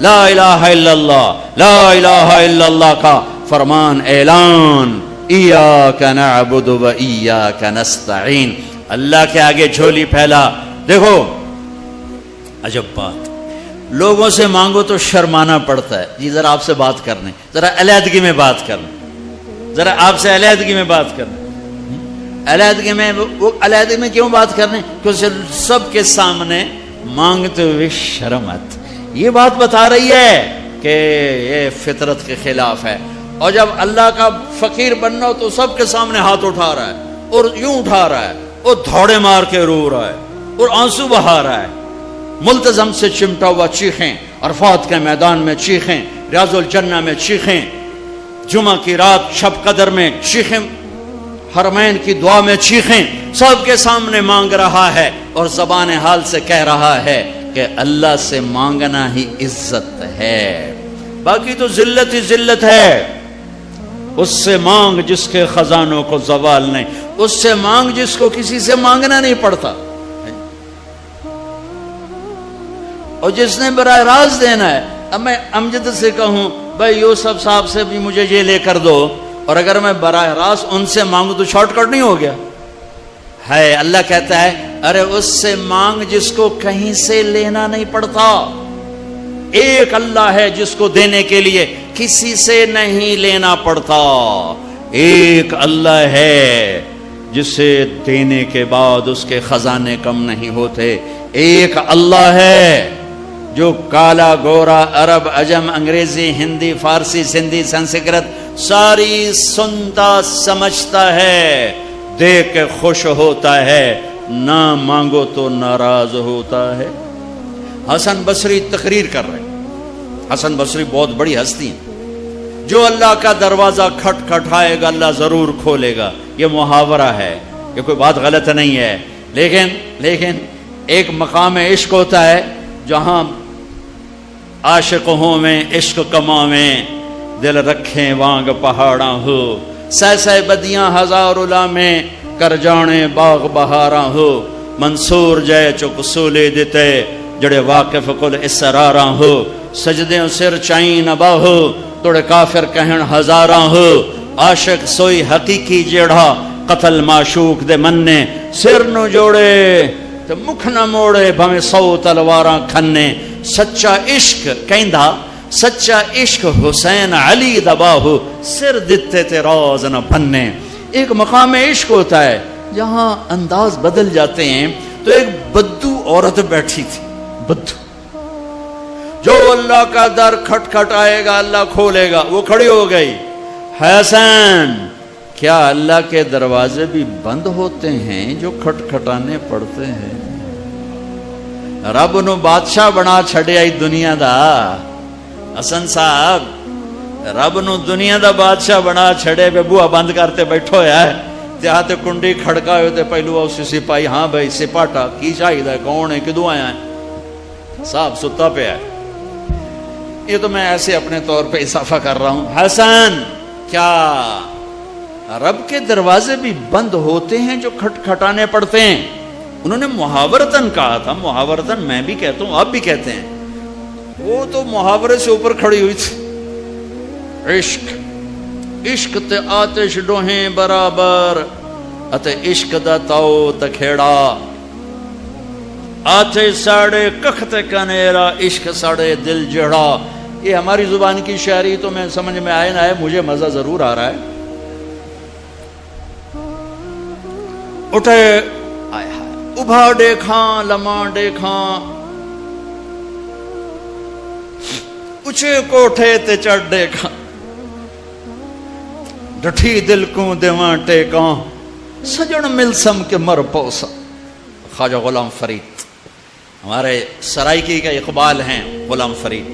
لا الہ الا اللہ، لا الہ الا اللہ کا فرمان اعلان، ایاک نعبد و ایاک نستعین، اللہ کے آگے جھولی پھیلا۔ دیکھو عجب بات، لوگوں سے مانگو تو شرمانا پڑتا ہے، جی ذرا آپ سے بات کرنے، ذرا علیحدگی میں بات کرنے، ذرا آپ سے علیحدگی میں بات کرنے۔ علیحدگی میں وہ علیحدگی میں کیوں بات کرنے؟ کیونکہ سب کے سامنے مانگتے ہوئے شرم آتی۔ یہ بات بتا رہی ہے کہ یہ فطرت کے خلاف ہے، اور جب اللہ کا فقیر بننا ہو تو سب کے سامنے ہاتھ اٹھا رہا ہے، اور یوں اٹھا رہا ہے، اور دھوڑے مار کے رو رہا ہے، اور آنسو بہا رہا ہے، ملتزم سے چمٹا ہوا چیخیں، عرفات کے میدان میں چیخیں، ریاض الجنہ میں چیخیں، جمعہ کی رات شب قدر میں چیخیں، حرمین کی دعا میں چیخیں، سب کے سامنے مانگ رہا ہے، اور زبان حال سے کہہ رہا ہے کہ اللہ سے مانگنا ہی عزت ہے، باقی تو ذلت ہی ذلت ہے۔ اس سے مانگ جس کے خزانوں کو زوال نہیں، اس سے مانگ جس کو کسی سے مانگنا نہیں پڑتا، اور جس نے براہ راست دینا ہے۔ اب میں امجد سے کہوں بھائی یوسف صاحب سے بھی مجھے یہ لے کر دو، اور اگر میں براہ راست ان سے مانگوں تو شارٹ کٹ نہیں ہو گیا ہے؟ اللہ کہتا ہے ارے اس سے مانگ جس کو کہیں سے لینا نہیں پڑتا۔ ایک اللہ ہے جس کو دینے کے لیے کسی سے نہیں لینا پڑتا، ایک اللہ ہے جسے دینے کے بعد اس کے خزانے کم نہیں ہوتے، ایک اللہ ہے جو کالا گورا عرب عجم انگریزی ہندی فارسی سندھی سنسکرت ساری سنتا سمجھتا ہے، دیکھ کے خوش ہوتا ہے، نہ مانگو تو ناراض ہوتا ہے۔ حسن بصری تقریر کر رہے ہیں، حسن بصری بہت بڑی ہستی ہیں، جو اللہ کا دروازہ کھٹکھٹائے گا اللہ ضرور کھولے گا، یہ محاورہ ہے، یہ کوئی بات غلط نہیں ہے، لیکن ایک مقام عشق ہوتا ہے جہاں عاشق ہوں میں عشق کماویں، دل رکھیں وانگ پہاڑاں ہو، سہ بدیاں ہزار میں کر جانے باغ بہاراں ہو، منصور جے چک سولے دیتے جڑے واقف کل اسراراں ہو، سجدیں سر چائیں نبا ہو توڑے کافر کہن ہزاراں ہو، عاشق سوئی حقیقی جیڑا قتل معشوق دے مننے سر نو جوڑے تے مکھ نہ موڑے بھویں 100 تلواراں کھنے سچا عشق کہندا سچا عشق حسین علی دباہو سر دتے تے راز نہ بننے. ایک مقام عشق ہوتا ہے جہاں انداز بدل جاتے ہیں. تو ایک بدو عورت بیٹھی تھی, بدو, جو اللہ کا در کھٹ کھٹ آئے گا اللہ کھولے گا. وہ کھڑی ہو گئی, حسین کیا اللہ کے دروازے بھی بند ہوتے ہیں جو کھٹ کھٹانے پڑتے ہیں؟ رب نو بادشاہ بنا چھڑیا ہی دنیا دا. حسن صاحب رب نو دنیا دا بادشاہ بنا چھڑے پہ بوہا بند کرتے بیٹھو ہے تے کنڈی کھڑکا ہوتے پہلو اسی سپاہی, ہاں بھائی سپاٹا کی شاہد ہے, کون ہے, کدوں آیا ہے؟ صاحب ستا پہ ہے. یہ تو میں ایسے اپنے طور پہ اضافہ کر رہا ہوں. حسن کیا رب کے دروازے بھی بند ہوتے ہیں جو کھٹ کھٹانے پڑتے ہیں؟ انہوں نے محاورتاً کہا تھا, محاورتاً میں بھی کہتا ہوں, آپ بھی کہتے ہیں. وہ تو محاورے سے اوپر کھڑی ہوئی تھی. عشق عشق تے آتش ڈوہیں برابر اتے عشق دا تاؤ تکھیڑا. آتش ساڑے ککھ تے کنیرا عشق ساڑے دل جڑا. یہ ہماری زبان کی شاعری تو میں سمجھ میں آئے نہ آئے, مجھے مزہ ضرور آ رہا ہے. اٹھے ابھا دیکھاں لمحہ دیکھاں, اچھے کوٹھے تے چڑھ دیکھاں, ڈٹھی دل کو دیواں ٹیکاں, سجن ملسم کے مر پوسا. خواجہ غلام فرید ہمارے سرائکی کا اقبال ہیں, غلام فرید.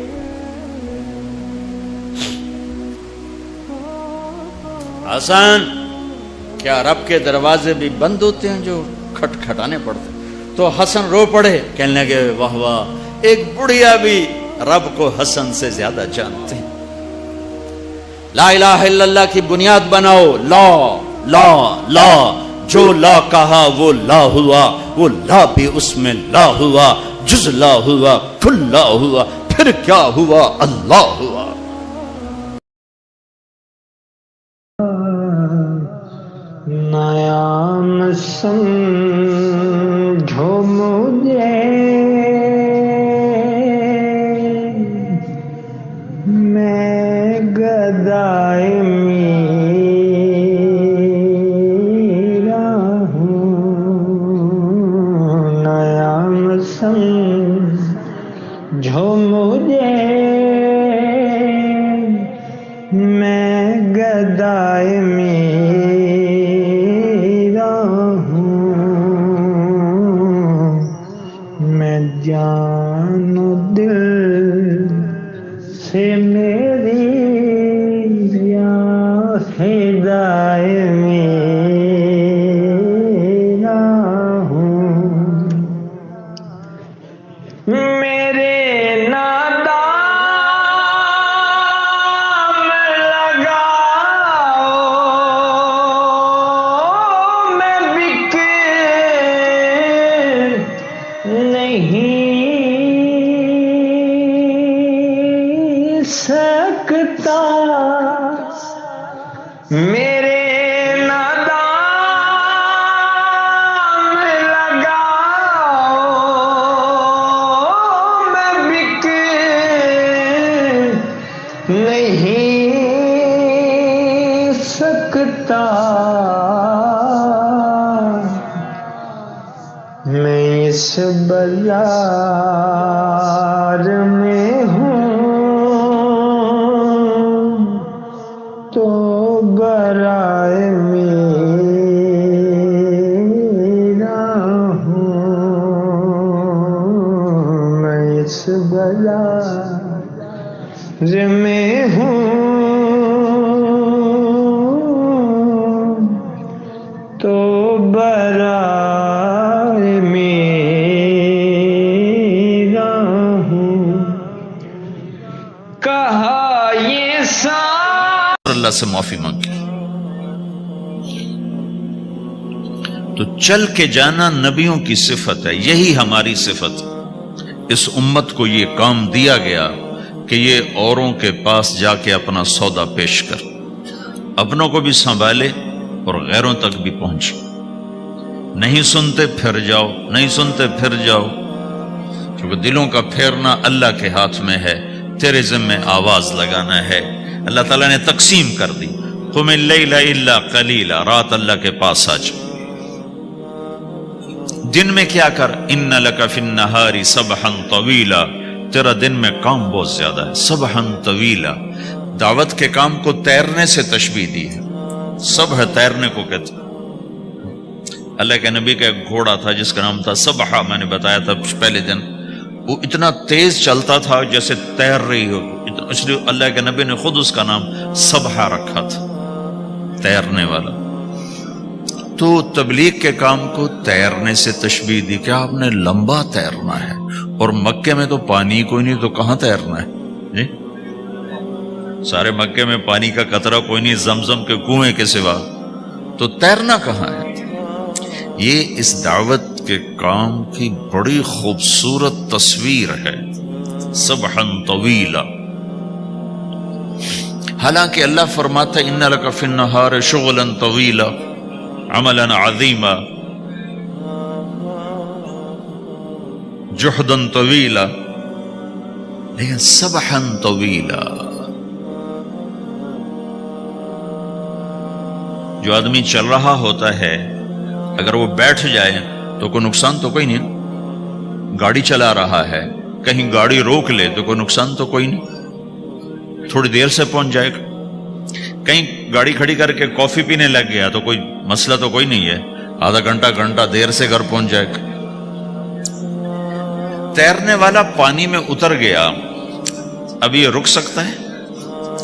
حسن کیا رب کے دروازے بھی بند ہوتے ہیں جو کھٹ کھٹانے پڑتے ہیں؟ تو حسن رو پڑے, کہنے لگے واہ واہ, ایک بڑھیا بھی رب کو حسن سے زیادہ جانتے ہیں. لا الہ الا اللہ کی بنیاد بناؤ. لا لا لا, جو لا کہا وہ لا ہوا, وہ لا بھی اس میں لا ہوا, جز لا ہوا, کل لا ہوا, پھر کیا ہوا, اللہ ہوا. نام سمجھو مجھے میں گدائے میرا ہوں. نام سمجھو مجھے میں گدائے جان و دل سے میری یا فدائے میرا ہوں. میرے نادام لگاؤ, میں بک نہیں سکتا. میرے نادام لگاؤ, میں بک نہیں سکتا. میں اس بازار میں ہوں تو برائے میرا ہوں. میں اس بازار میں ہوں تو برائے میرا ہوں. کہا یہ اللہ سے معافی مانگی تو چل کے جانا نبیوں کی صفت ہے. یہی ہماری صفت. اس امت کو یہ کام دیا گیا کہ یہ اوروں کے پاس جا کے اپنا سودا پیش کر, اپنوں کو بھی سنبھالے اور غیروں تک بھی پہنچے. نہیں سنتے پھر جاؤ، نہیں سنتے پھر جاؤ، کیونکہ دلوں کا پھیرنا اللہ کے ہاتھ میں ہے. تیرے ذمہ آواز لگانا ہے. اللہ تعالیٰ نے تقسیم کر دی. قم اللیل الا قلیلا، رات اللہ کے پاس آ جا. دن میں کیا کر، ان لک فی النہار سبحا طویلا، تیرا دن میں کام بہت زیادہ ہے. سبحا طویلا، دعوت کے کام کو تیرنے سے تشبیہ دی ہے. سبح تیرنے کو کہتے. اللہ کے نبی کا ایک گھوڑا تھا جس کا نام تھا سبحہ، میں نے بتایا تھا پہلے دن. وہ اتنا تیز چلتا تھا جیسے تیر رہی ہو، اس لیے اللہ کے نبی نے خود اس کا نام سبحہ رکھا تھا، تیرنے والا. تو تبلیغ کے کام کو تیرنے سے تشبیہ دی کہ آپ نے لمبا تیرنا ہے. اور مکے میں تو پانی کوئی نہیں، تو کہاں تیرنا ہے جی؟ سارے مکے میں پانی کا قطرہ کوئی نہیں زمزم کے کنویں کے سوا، تو تیرنا کہاں ہے؟ یہ اس دعوت کے کام کی بڑی خوبصورت تصویر ہے. سبحا طویلا. حالانکہ اللہ فرماتا ہے ان لک فی النہار شغلا طویلا عملا عظیما جہدا طویلا، لیکن سبحا طویلا. جو آدمی چل رہا ہوتا ہے اگر وہ بیٹھ جائے تو کوئی نقصان تو کوئی نہیں. گاڑی چلا رہا ہے، کہیں گاڑی روک لے تو کوئی نقصان تو کوئی نہیں، تھوڑی دیر سے پہنچ جائے گا. کہیں گاڑی کھڑی کر کے کافی پینے لگ گیا تو کوئی مسئلہ تو کوئی نہیں ہے، آدھا گھنٹہ دیر سے گھر پہنچ جائے گا. تیرنے والا پانی میں اتر گیا، اب یہ رک سکتا ہے؟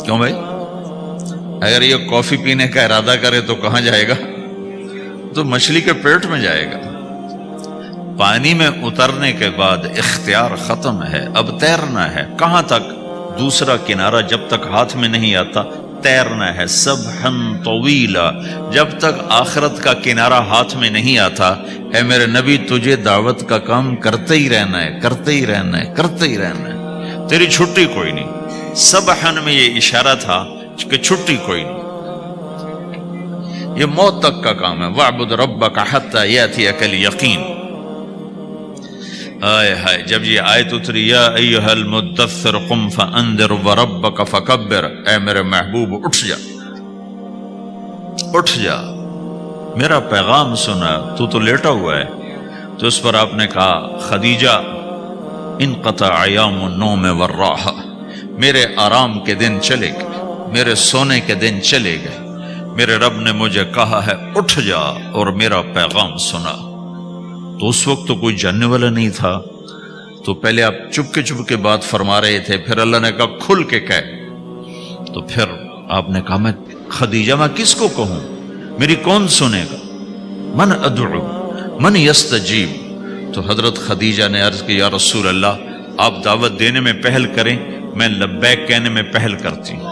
کیوں بھائی؟ اگر یہ کافی پینے کا ارادہ کرے تو کہاں جائے گا؟ تو مچھلی کے پیٹ میں جائے گا. پانی میں اترنے کے بعد اختیار ختم ہے، اب تیرنا ہے. کہاں تک؟ دوسرا کنارہ جب تک ہاتھ میں نہیں آتا تیرنا ہے. سبحا طویلا، جب تک آخرت کا کنارہ ہاتھ میں نہیں آتا. اے میرے نبی تجھے دعوت کا کام کرتے ہی رہنا ہے، کرتے ہی رہنا ہے، کرتے ہی رہنا ہے، تیری چھٹی کوئی نہیں. سبحا میں یہ اشارہ تھا کہ چھٹی کوئی نہیں، یہ موت تک کا کام ہے. وَاعْبُدْ رَبَّكَ حَتَّى يَأْتِيَكَ الْيَقِينُ. آئے ہائے، جب یہ آیت اتری یا ایھا المدثر قم فانذر وربک فکبر، اے میرے محبوب اٹھ جا، اٹھ جا، میرا پیغام سنا. تو لیٹا ہوا ہے. تو اس پر آپ نے کہا خدیجہ انقطع ایام النوم والراحہ، میرے آرام کے دن چلے گئے، میرے سونے کے دن چلے گئے. میرے رب نے مجھے کہا ہے اٹھ جا اور میرا پیغام سنا. تو اس وقت تو کوئی جاننے والا نہیں تھا، تو پہلے آپ چپ کے بات فرما رہے تھے، پھر اللہ نے کہا کھل کے کہہ. تو پھر آپ نے کہا میں خدیجہ میں کس کو کہوں، میری کون سنے گا؟ من ادعو من یستجیب. تو حضرت خدیجہ نے عرض کی یا رسول اللہ آپ دعوت دینے میں پہل کریں، میں لبیک کہنے میں پہل کرتی ہوں.